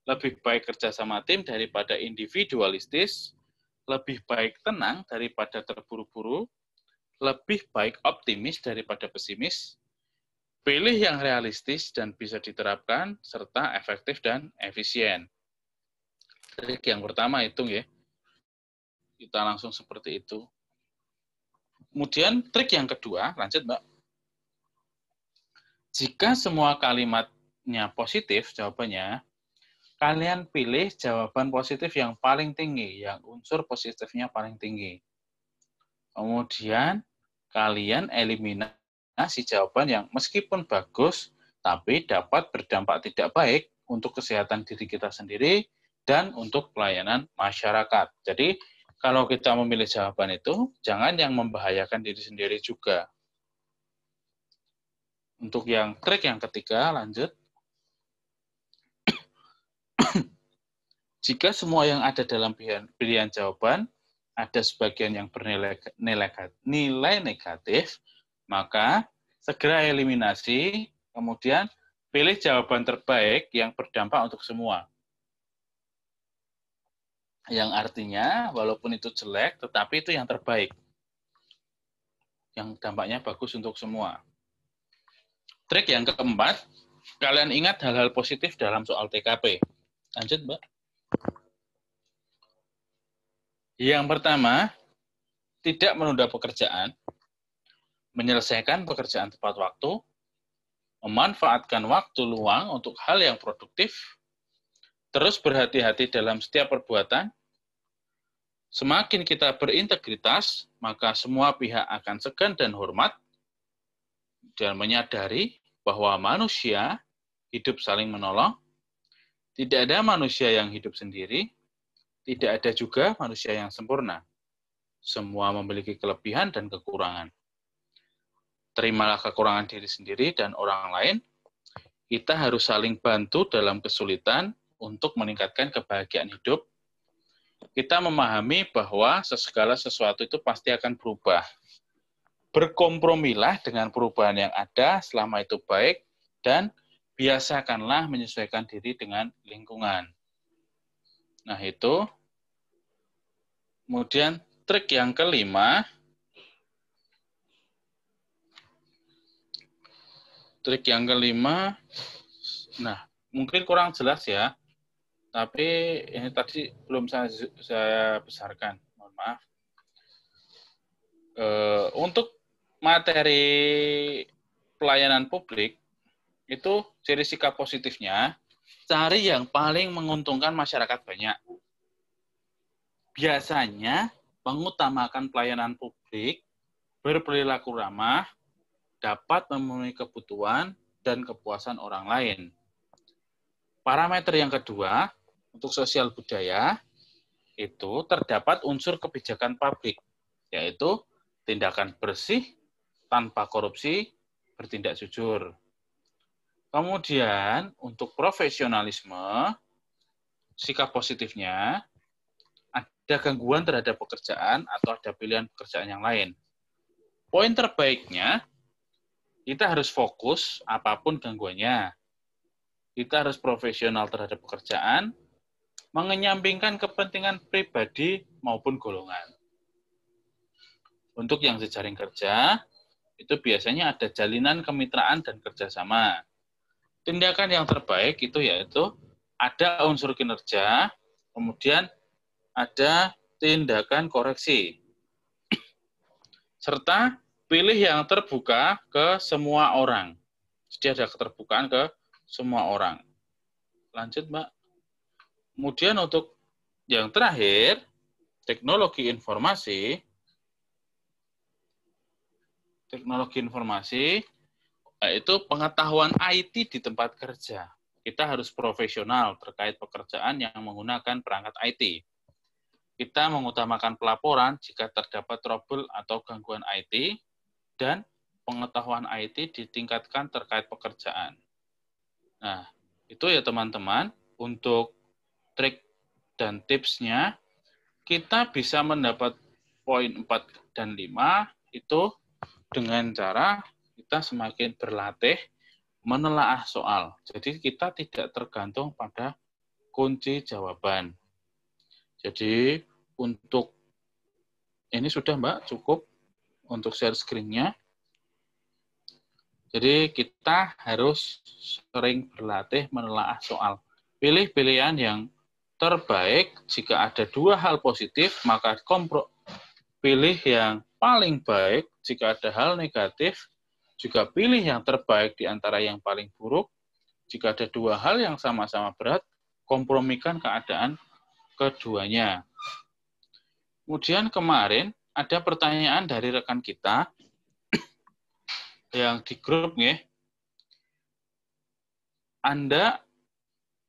lebih baik kerja sama tim daripada individualistis, lebih baik tenang daripada terburu-buru, lebih baik optimis daripada pesimis, pilih yang realistis dan bisa diterapkan, serta efektif dan efisien. Trik yang pertama hitung ya. Kita langsung seperti itu. Kemudian trik yang kedua, lanjut Mbak. Jika semua kalimatnya positif jawabannya, kalian pilih jawaban positif yang paling tinggi, yang unsur positifnya paling tinggi. Kemudian kalian eliminasi jawaban yang meskipun bagus, tapi dapat berdampak tidak baik untuk kesehatan diri kita sendiri dan untuk pelayanan masyarakat. Jadi, kalau kita memilih jawaban itu, jangan yang membahayakan diri sendiri juga. Untuk yang trik yang ketiga, lanjut. Jika semua yang ada dalam pilihan jawaban, ada sebagian yang bernilai nilai negatif, maka segera eliminasi, kemudian pilih jawaban terbaik yang berdampak untuk semua. Yang artinya, walaupun itu jelek, tetapi itu yang terbaik. Yang dampaknya bagus untuk semua. Trik yang keempat, kalian ingat hal-hal positif dalam soal TKP. Lanjut, Mbak. Yang pertama, tidak menunda pekerjaan, menyelesaikan pekerjaan tepat waktu, memanfaatkan waktu luang untuk hal yang produktif, terus berhati-hati dalam setiap perbuatan. Semakin kita berintegritas, maka semua pihak akan segan dan hormat, dan menyadari bahwa manusia hidup saling menolong, tidak ada manusia yang hidup sendiri, tidak ada juga manusia yang sempurna. Semua memiliki kelebihan dan kekurangan. Terimalah kekurangan diri sendiri dan orang lain. Kita harus saling bantu dalam kesulitan untuk meningkatkan kebahagiaan hidup. Kita memahami bahwa segala sesuatu itu pasti akan berubah. Berkompromilah dengan perubahan yang ada selama itu baik, dan biasakanlah menyesuaikan diri dengan lingkungan. Nah, itu. Kemudian trik yang kelima, nah, mungkin kurang jelas ya, tapi ini tadi belum saya besarkan, mohon maaf. Untuk materi pelayanan publik, itu ciri sikap positifnya, cari yang paling menguntungkan masyarakat banyak. biasanya mengutamakan pelayanan publik, berperilaku ramah, dapat memenuhi kebutuhan dan kepuasan orang lain. Parameter yang kedua, untuk sosial budaya, itu terdapat unsur kebijakan publik, yaitu tindakan bersih, tanpa korupsi, bertindak jujur. Kemudian, untuk profesionalisme, sikap positifnya, ada gangguan terhadap pekerjaan atau ada pilihan pekerjaan yang lain. Poin terbaiknya, kita harus fokus apapun gangguannya. Kita harus profesional terhadap pekerjaan, mengenyampingkan kepentingan pribadi maupun golongan. Untuk yang jejaring kerja, itu biasanya ada jalinan kemitraan dan kerjasama. Tindakan yang terbaik itu yaitu ada unsur kinerja, kemudian ada tindakan koreksi. Serta pilih yang terbuka ke semua orang. Jadi ada keterbukaan ke semua orang. Lanjut, Mbak. Kemudian untuk yang terakhir, teknologi informasi yaitu pengetahuan IT di tempat kerja. Kita harus profesional terkait pekerjaan yang menggunakan perangkat IT. Kita mengutamakan pelaporan jika terdapat trouble atau gangguan IT, dan pengetahuan IT ditingkatkan terkait pekerjaan. Nah, itu ya teman-teman, untuk trik dan tipsnya, kita bisa mendapat poin 4 dan 5 itu dengan cara kita semakin berlatih menelaah soal. Jadi kita tidak tergantung pada kunci jawaban. Jadi untuk ini sudah Mbak, cukup untuk share screen-nya. Jadi kita harus sering berlatih menelaah soal. Pilih pilihan yang terbaik. Jika ada dua hal positif, maka pilih yang paling baik. Jika ada hal negatif, juga pilih yang terbaik di antara yang paling buruk. Jika ada dua hal yang sama-sama berat, kompromikan keadaan keduanya. Kemudian kemarin ada pertanyaan dari rekan kita yang di grup nih. Anda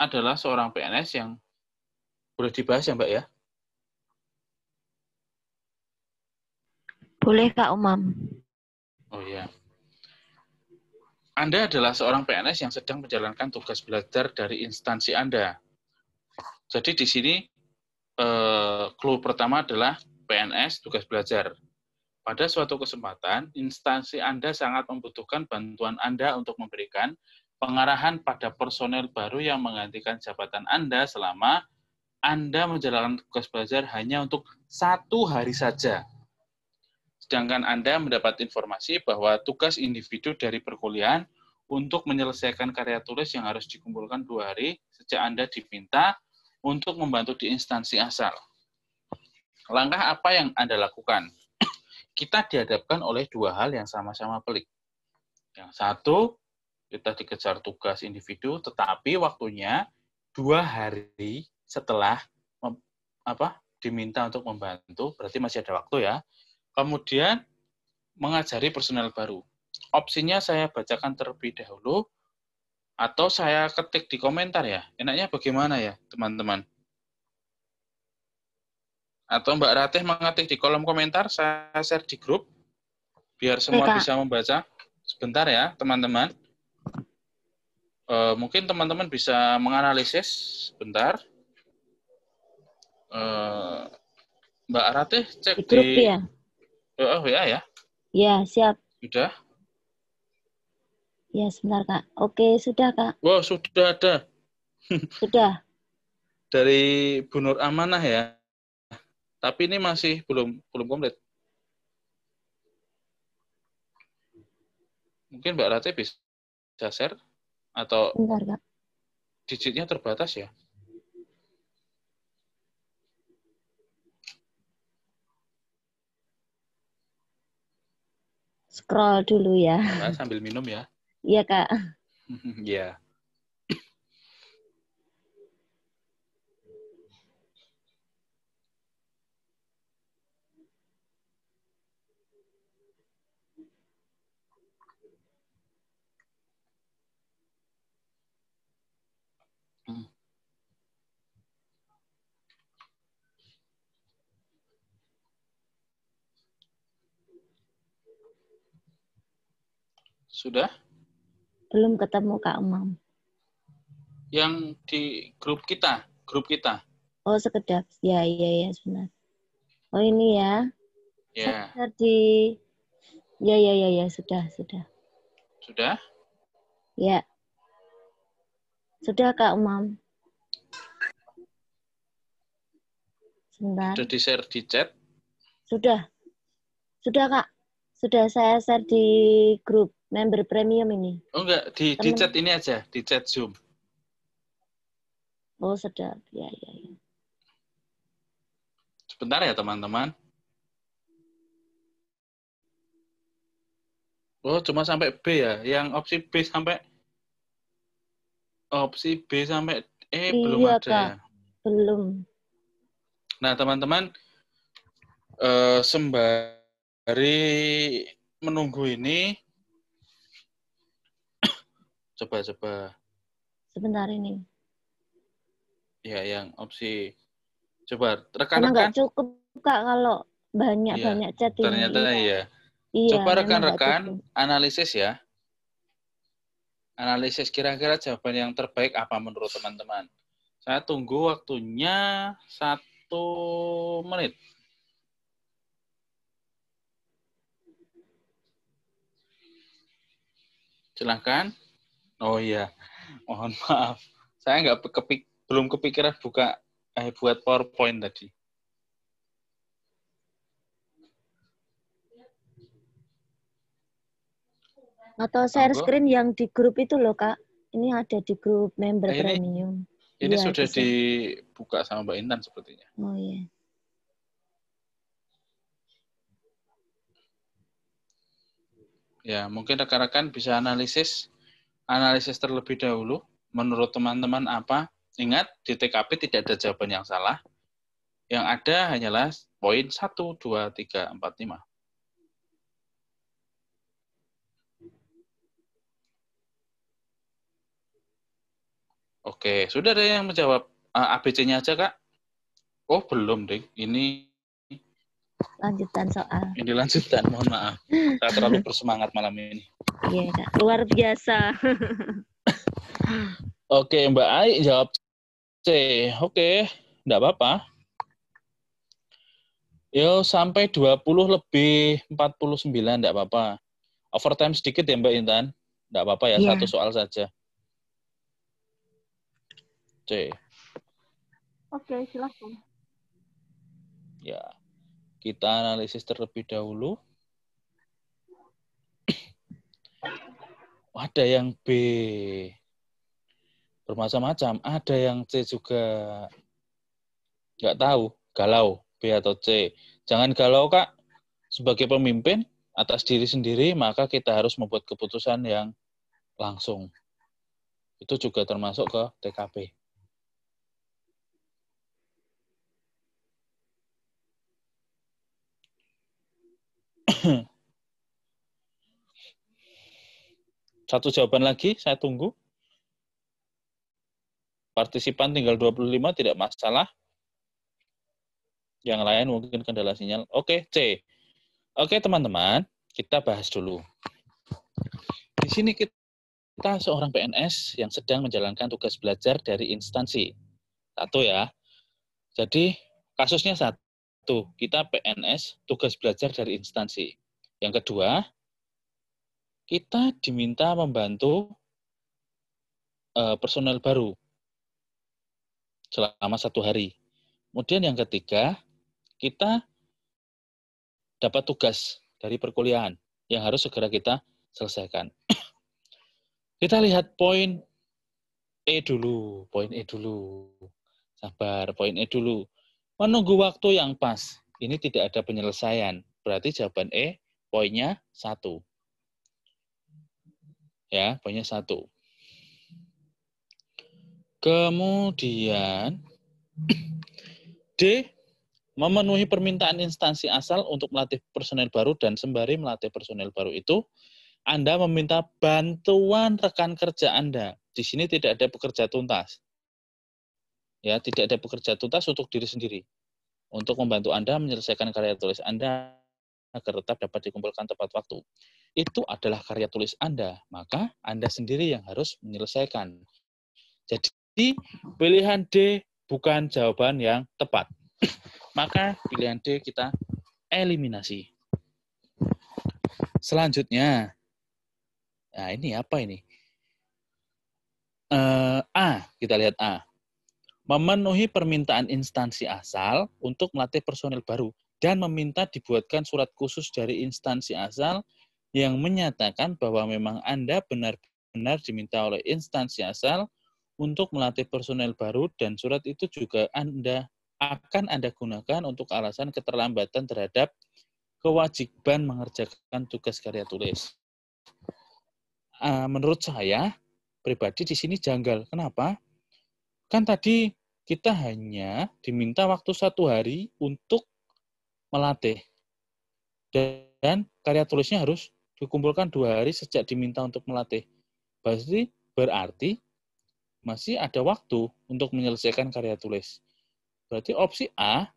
adalah seorang PNS yang boleh dibahas ya, Mbak ya? Boleh, Kak Umam. Oh iya. Anda adalah seorang PNS yang sedang menjalankan tugas belajar dari instansi Anda. Jadi di sini clue pertama adalah PNS tugas belajar. Pada suatu kesempatan, instansi Anda sangat membutuhkan bantuan Anda untuk memberikan pengarahan pada personel baru yang menggantikan jabatan Anda selama Anda menjalankan tugas belajar hanya untuk 1 hari saja. Sedangkan Anda mendapat informasi bahwa tugas individu dari perkuliahan untuk menyelesaikan karya tulis yang harus dikumpulkan 2 hari sejak Anda diminta untuk membantu di instansi asal. Langkah apa yang Anda lakukan? Kita dihadapkan oleh 2 hal yang sama-sama pelik. Yang satu, kita dikejar tugas individu, tetapi waktunya 2 hari setelah diminta untuk membantu, berarti masih ada waktu ya. Kemudian, mengajari personel baru. Opsinya saya bacakan terlebih dahulu, atau saya ketik di komentar ya. Enaknya bagaimana ya, teman-teman? Atau Mbak Ratih mengetik di kolom komentar, saya share di grup, biar semua bisa membaca. Sebentar ya, teman-teman. Mungkin teman-teman bisa menganalisis, sebentar. Mbak Ratih cek di grup ya? WA ya? Ya, siap. Sudah? Ya, sebentar, Kak. Oke, sudah, Kak. Wow, sudah ada. Sudah. Dari Bu Nur Amanah ya. Tapi ini masih belum komplit. Mungkin Mbak Ratih bisa share atau Bentar, Kak. Digitnya terbatas ya? Scroll dulu ya. Nah, sambil minum ya. Iya, Kak. Iya. Sudah? Belum ketemu Kak Umam. Yang di grup kita. Oh, sekedap. Ya, sebentar. Oh, ini ya. Ya. Saya di ya, sudah. Sudah? Ya. Sudah Kak Umam. Sebentar. Sudah di-share di chat? Sudah Kak. Sudah saya share di grup member premium ini. Oh enggak, di chat ini aja, di chat Zoom. Oh, sedap. Ya. Sebentar ya teman-teman. Oh, cuma sampai B ya. Yang opsi B sampai E belum Iya, ada Kak. ya. Belum. Nah, teman-teman, sembari menunggu ini, coba. Sebentar ini. Ya, yang opsi. Coba, Karena nggak rekan-rekan. cukup, Kak, kalau banyak chat ini. Ternyata iya. Iya, Coba memang nggak rekan-rekan cukup. analisis ya. Analisis kira-kira jawaban yang terbaik apa menurut teman-teman. Saya tunggu waktunya 1 menit. Silahkan. Oh iya, mohon maaf. Saya belum kepikiran buat PowerPoint tadi. Atau share screen yang di grup itu loh, Kak. Ini ada di grup member premium. Ini ya, sudah dibuka sama Mbak Intan sepertinya. Oh iya. Ya, mungkin rekan-rekan bisa analisis terlebih dahulu. Menurut teman-teman apa? Ingat, di TKP tidak ada jawaban yang salah. Yang ada hanyalah poin 1, 2, 3, 4, 5. Oke, sudah ada yang menjawab ABC-nya aja, Kak? Oh, belum, Ding. Ini lanjutan soal. Ini lanjutan, mohon maaf. Saya terlalu bersemangat malam ini. Iya, Kak. Luar biasa. Oke, Mbak Ai jawab C. Oke, enggak apa-apa. Yo, sampai 20 lebih 49, enggak apa-apa. Overtime sedikit ya, Mbak Intan. Enggak apa-apa ya, Iya. satu soal saja. C. Oke, silahkan. Ya, kita analisis terlebih dahulu. Ada yang B. Bermacam-macam. Ada yang C juga. Nggak tahu, galau, B atau C. Jangan galau, Kak. Sebagai pemimpin atas diri sendiri, maka kita harus membuat keputusan yang langsung. Itu juga termasuk ke TKP. Satu jawaban lagi, saya tunggu. Partisipan tinggal 25, tidak masalah. Yang lain mungkin kendala sinyal. Oke, C. Oke, teman-teman, kita bahas dulu. Di sini kita seorang PNS yang sedang menjalankan tugas belajar dari instansi. Satu ya. Jadi, kasusnya satu, kita PNS tugas belajar dari instansi. Yang kedua, kita diminta membantu personel baru selama 1 hari. Kemudian yang ketiga, kita dapat tugas dari perkuliahan yang harus segera kita selesaikan. Kita lihat poin E dulu. Sabar, poin E dulu. Menunggu waktu yang pas. Ini tidak ada penyelesaian. Berarti jawaban E, poinnya 1. Ya, poinnya 1. Kemudian D, memenuhi permintaan instansi asal untuk melatih personel baru dan sembari melatih personel baru itu, Anda meminta bantuan rekan kerja Anda. Di sini tidak ada pekerja tuntas. Ya, tidak ada pekerja tuntas untuk diri sendiri. Untuk membantu Anda menyelesaikan karya tulis Anda agar tetap dapat dikumpulkan tepat waktu. Itu adalah karya tulis Anda, maka Anda sendiri yang harus menyelesaikan. Jadi, pilihan D bukan jawaban yang tepat. Maka pilihan D kita eliminasi. Selanjutnya, nah ini apa ini? A, kita lihat A. Memenuhi permintaan instansi asal untuk melatih personel baru dan meminta dibuatkan surat khusus dari instansi asal yang menyatakan bahwa memang Anda benar-benar diminta oleh instansi asal untuk melatih personel baru dan surat itu juga akan Anda gunakan untuk alasan keterlambatan terhadap kewajiban mengerjakan tugas karya tulis. Menurut saya pribadi di sini janggal. Kenapa? Kan tadi kita hanya diminta waktu 1 hari untuk melatih. Dan karya tulisnya harus dikumpulkan 2 hari sejak diminta untuk melatih. Berarti masih ada waktu untuk menyelesaikan karya tulis. Berarti opsi A,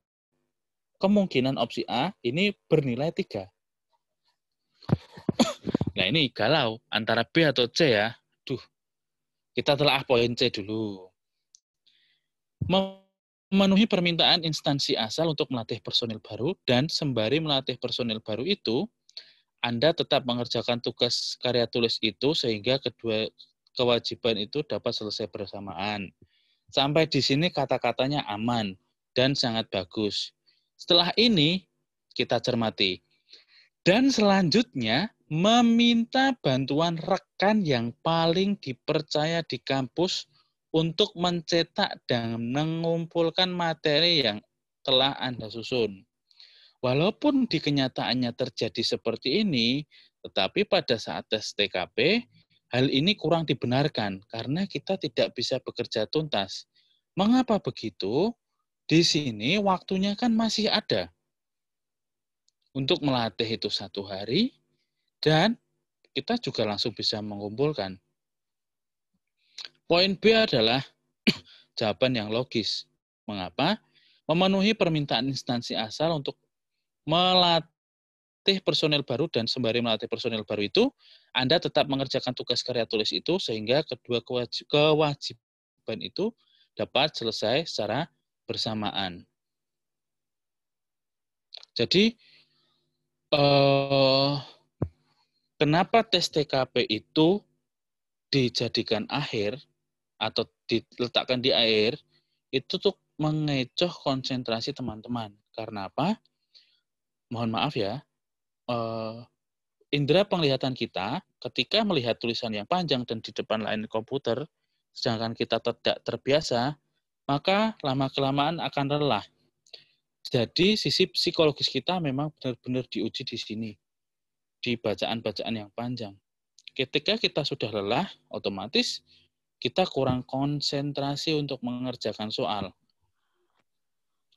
kemungkinan opsi A ini bernilai 3. Nah ini galau antara B atau C ya. Kita telah poin C dulu. Memenuhi permintaan instansi asal untuk melatih personil baru dan sembari melatih personil baru itu, Anda tetap mengerjakan tugas karya tulis itu sehingga kedua kewajiban itu dapat selesai bersamaan. Sampai di sini kata-katanya aman dan sangat bagus. Setelah ini, kita cermati. Dan selanjutnya, meminta bantuan rekan yang paling dipercaya di kampus untuk mencetak dan mengumpulkan materi yang telah Anda susun. Walaupun di kenyataannya terjadi seperti ini, tetapi pada saat tes TKP, hal ini kurang dibenarkan karena kita tidak bisa bekerja tuntas. Mengapa begitu? Di sini waktunya kan masih ada. Untuk melatih itu 1 hari, dan kita juga langsung bisa mengumpulkan. Poin B adalah jawaban yang logis. Mengapa? Memenuhi permintaan instansi asal untuk melatih personel baru dan sembari melatih personel baru itu, Anda tetap mengerjakan tugas karya tulis itu sehingga kedua kewajiban itu dapat selesai secara bersamaan. Jadi, kenapa tes TKP itu dijadikan akhir atau diletakkan di akhir, itu tuh mengecoh konsentrasi teman-teman. Karena apa? Mohon maaf ya, indera penglihatan kita ketika melihat tulisan yang panjang dan di depan layar komputer, sedangkan kita tidak terbiasa, maka lama-kelamaan akan lelah. Jadi sisi psikologis kita memang benar-benar diuji di sini, di bacaan-bacaan yang panjang. Ketika kita sudah lelah, otomatis kita kurang konsentrasi untuk mengerjakan soal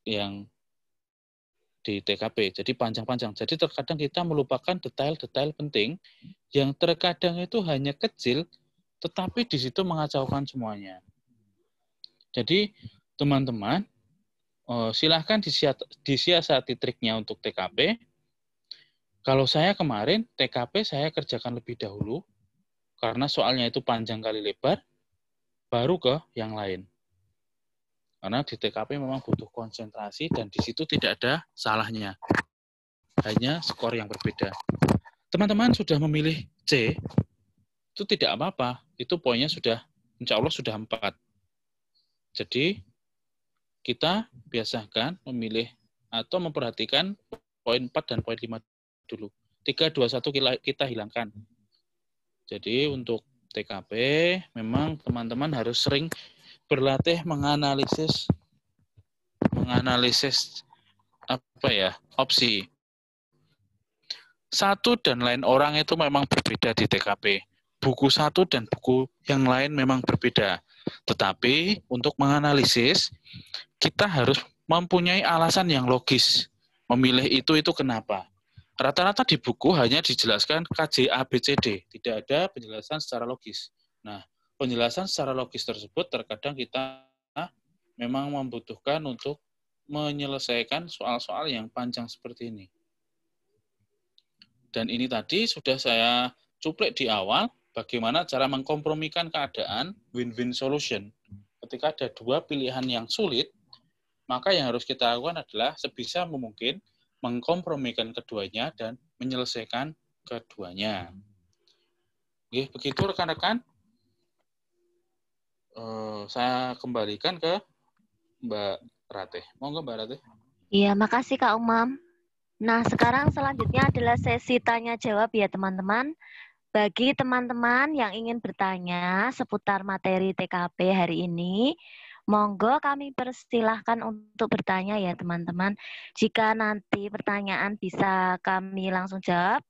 yang di TKP. Jadi panjang-panjang. Jadi terkadang kita melupakan detail-detail penting yang terkadang itu hanya kecil, tetapi di situ mengacaukan semuanya. Jadi teman-teman, silahkan disiasati triknya untuk TKP. Kalau saya kemarin, TKP saya kerjakan lebih dahulu, karena soalnya itu panjang kali lebar, baru ke yang lain. Karena di TKP memang butuh konsentrasi dan di situ tidak ada salahnya. Hanya skor yang berbeda. Teman-teman sudah memilih C, itu tidak apa-apa. Itu poinnya sudah, insya Allah sudah 4. Jadi, kita biasakan memilih atau memperhatikan poin 4 dan poin 5 dulu. 3, 2, 1 kita hilangkan. Jadi, untuk TKP, memang teman-teman harus sering berlatih menganalisis opsi. Satu dan lain orang itu memang berbeda di TKP. Buku satu dan buku yang lain memang berbeda. Tetapi untuk menganalisis, kita harus mempunyai alasan yang logis. Memilih itu kenapa. Rata-rata di buku hanya dijelaskan KJ ABCD, tidak ada penjelasan secara logis. Nah, penjelasan secara logis tersebut terkadang kita memang membutuhkan untuk menyelesaikan soal-soal yang panjang seperti ini. Dan ini tadi sudah saya cuplik di awal, bagaimana cara mengkompromikan keadaan win-win solution. Ketika ada dua pilihan yang sulit, maka yang harus kita lakukan adalah sebisa mungkin mengkompromikan keduanya dan menyelesaikan keduanya. Oke, begitu rekan-rekan. Saya kembalikan ke Mbak Ratih. Monggo Mbak Ratih. Iya, makasih Kak Umam. Nah, sekarang selanjutnya adalah sesi tanya jawab ya teman-teman. Bagi teman-teman yang ingin bertanya seputar materi TKP hari ini, monggo kami persilahkan untuk bertanya ya teman-teman. Jika nanti pertanyaan bisa kami langsung jawab,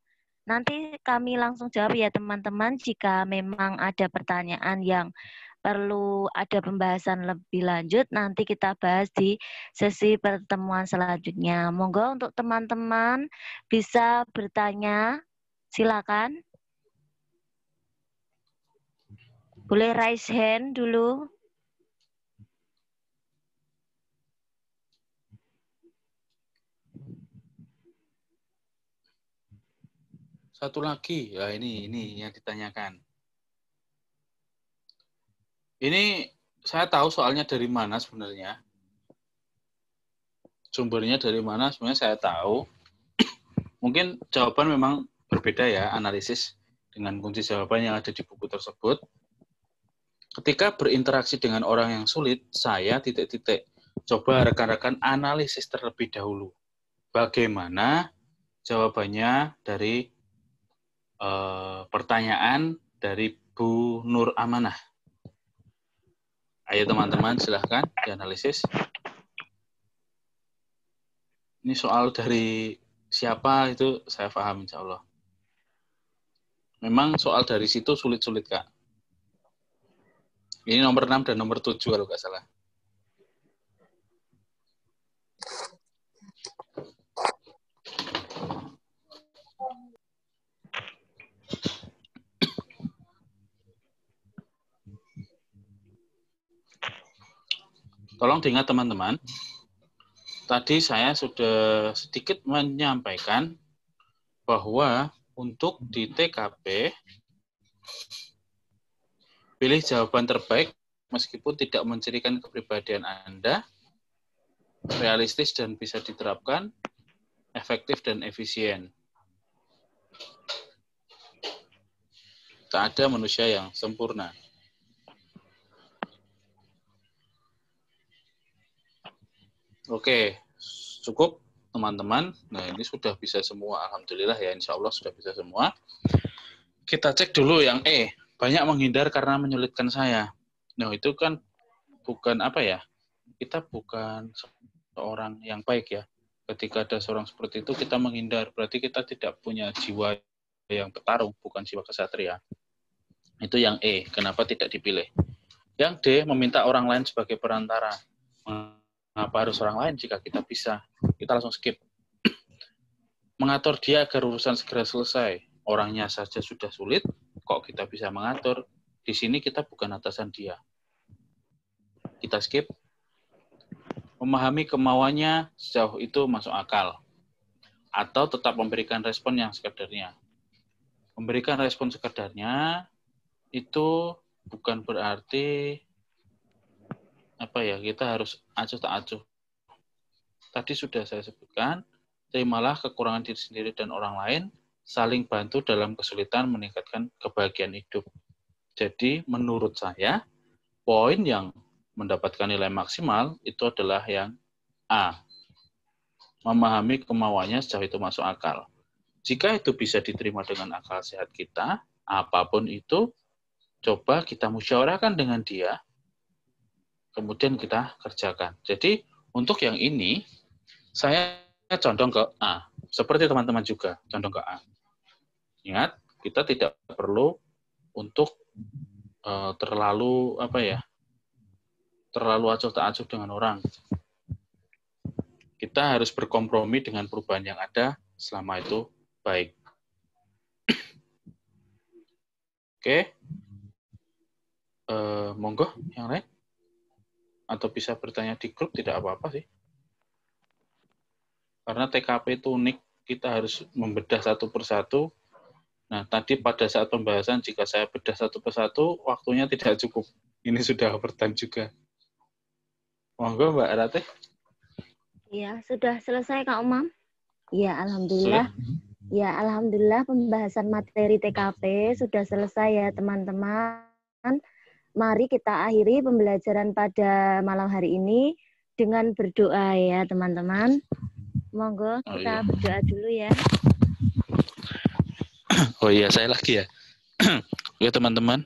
nanti kami langsung jawab ya teman-teman. Jika memang ada pertanyaan yang perlu ada pembahasan lebih lanjut, nanti kita bahas di sesi pertemuan selanjutnya. Monggo untuk teman-teman bisa bertanya, silakan. Boleh raise hand dulu. Satu lagi, ya ini yang ditanyakan. Ini saya tahu soalnya dari mana sebenarnya. Sumbernya dari mana sebenarnya saya tahu. Mungkin jawaban memang berbeda ya, analisis dengan kunci jawaban yang ada di buku tersebut. Ketika berinteraksi dengan orang yang sulit, saya titik-titik. Coba rekan-rekan analisis terlebih dahulu. Bagaimana jawabannya dari pertanyaan dari Bu Nur Amanah. Ayo teman-teman, silahkan dianalisis. Ini soal dari siapa itu saya paham insya Allah. Memang soal dari situ sulit-sulit Kak. Ini nomor 6 dan nomor 7 kalau nggak salah. Tolong diingat teman-teman, tadi saya sudah sedikit menyampaikan bahwa untuk di TKP, pilih jawaban terbaik meskipun tidak mencirikan kepribadian Anda, realistis dan bisa diterapkan, efektif dan efisien. Tak ada manusia yang sempurna. Oke, cukup teman-teman. Nah, ini sudah bisa semua. Alhamdulillah ya, insya Allah sudah bisa semua. Kita cek dulu yang E. Banyak menghindar karena menyulitkan saya. Nah, itu kan bukan apa ya, kita bukan seorang yang baik ya. Ketika ada seorang seperti itu, kita menghindar. Berarti kita tidak punya jiwa yang bertarung, bukan jiwa kesatria. Itu yang E. Kenapa tidak dipilih? Yang D. Meminta orang lain sebagai perantara. Mengapa harus orang lain jika kita bisa? Kita langsung skip. Mengatur dia agar urusan segera selesai. Orangnya saja sudah sulit, kok kita bisa mengatur? Di sini kita bukan atasan dia. Kita skip. Memahami kemauannya sejauh itu masuk akal. Atau tetap memberikan respon yang sekedarnya. Memberikan respon sekedarnya itu bukan berarti apa ya, kita harus acuh tak acuh. Tadi sudah saya sebutkan, terimalah kekurangan diri sendiri dan orang lain, saling bantu dalam kesulitan meningkatkan kebahagiaan hidup. Jadi menurut saya, poin yang mendapatkan nilai maksimal itu adalah yang A. Memahami kemauannya sejauh itu masuk akal. Jika itu bisa diterima dengan akal sehat kita, apapun itu, coba kita musyawarahkan dengan dia, kemudian kita kerjakan. Jadi untuk yang ini, saya condong ke A. Seperti teman-teman juga, condong ke A. Ingat, kita tidak perlu untuk terlalu acuh tak acuh dengan orang. Kita harus berkompromi dengan perubahan yang ada selama itu baik. Oke. Monggo yang lain. Atau bisa bertanya di grup, tidak apa-apa sih. Karena TKP itu unik, kita harus membedah satu persatu. Nah, tadi pada saat pembahasan, jika saya bedah satu persatu, waktunya tidak cukup. Ini sudah overtime juga. Monggo, Mbak Ratih. Ya, sudah selesai Kak Umam? Ya, alhamdulillah. Ya, alhamdulillah pembahasan materi TKP sudah selesai ya, teman-teman. Mari kita akhiri pembelajaran pada malam hari ini dengan berdoa ya, teman-teman. Monggo kita berdoa dulu ya. Oh iya, saya lagi ya. Oke, teman-teman.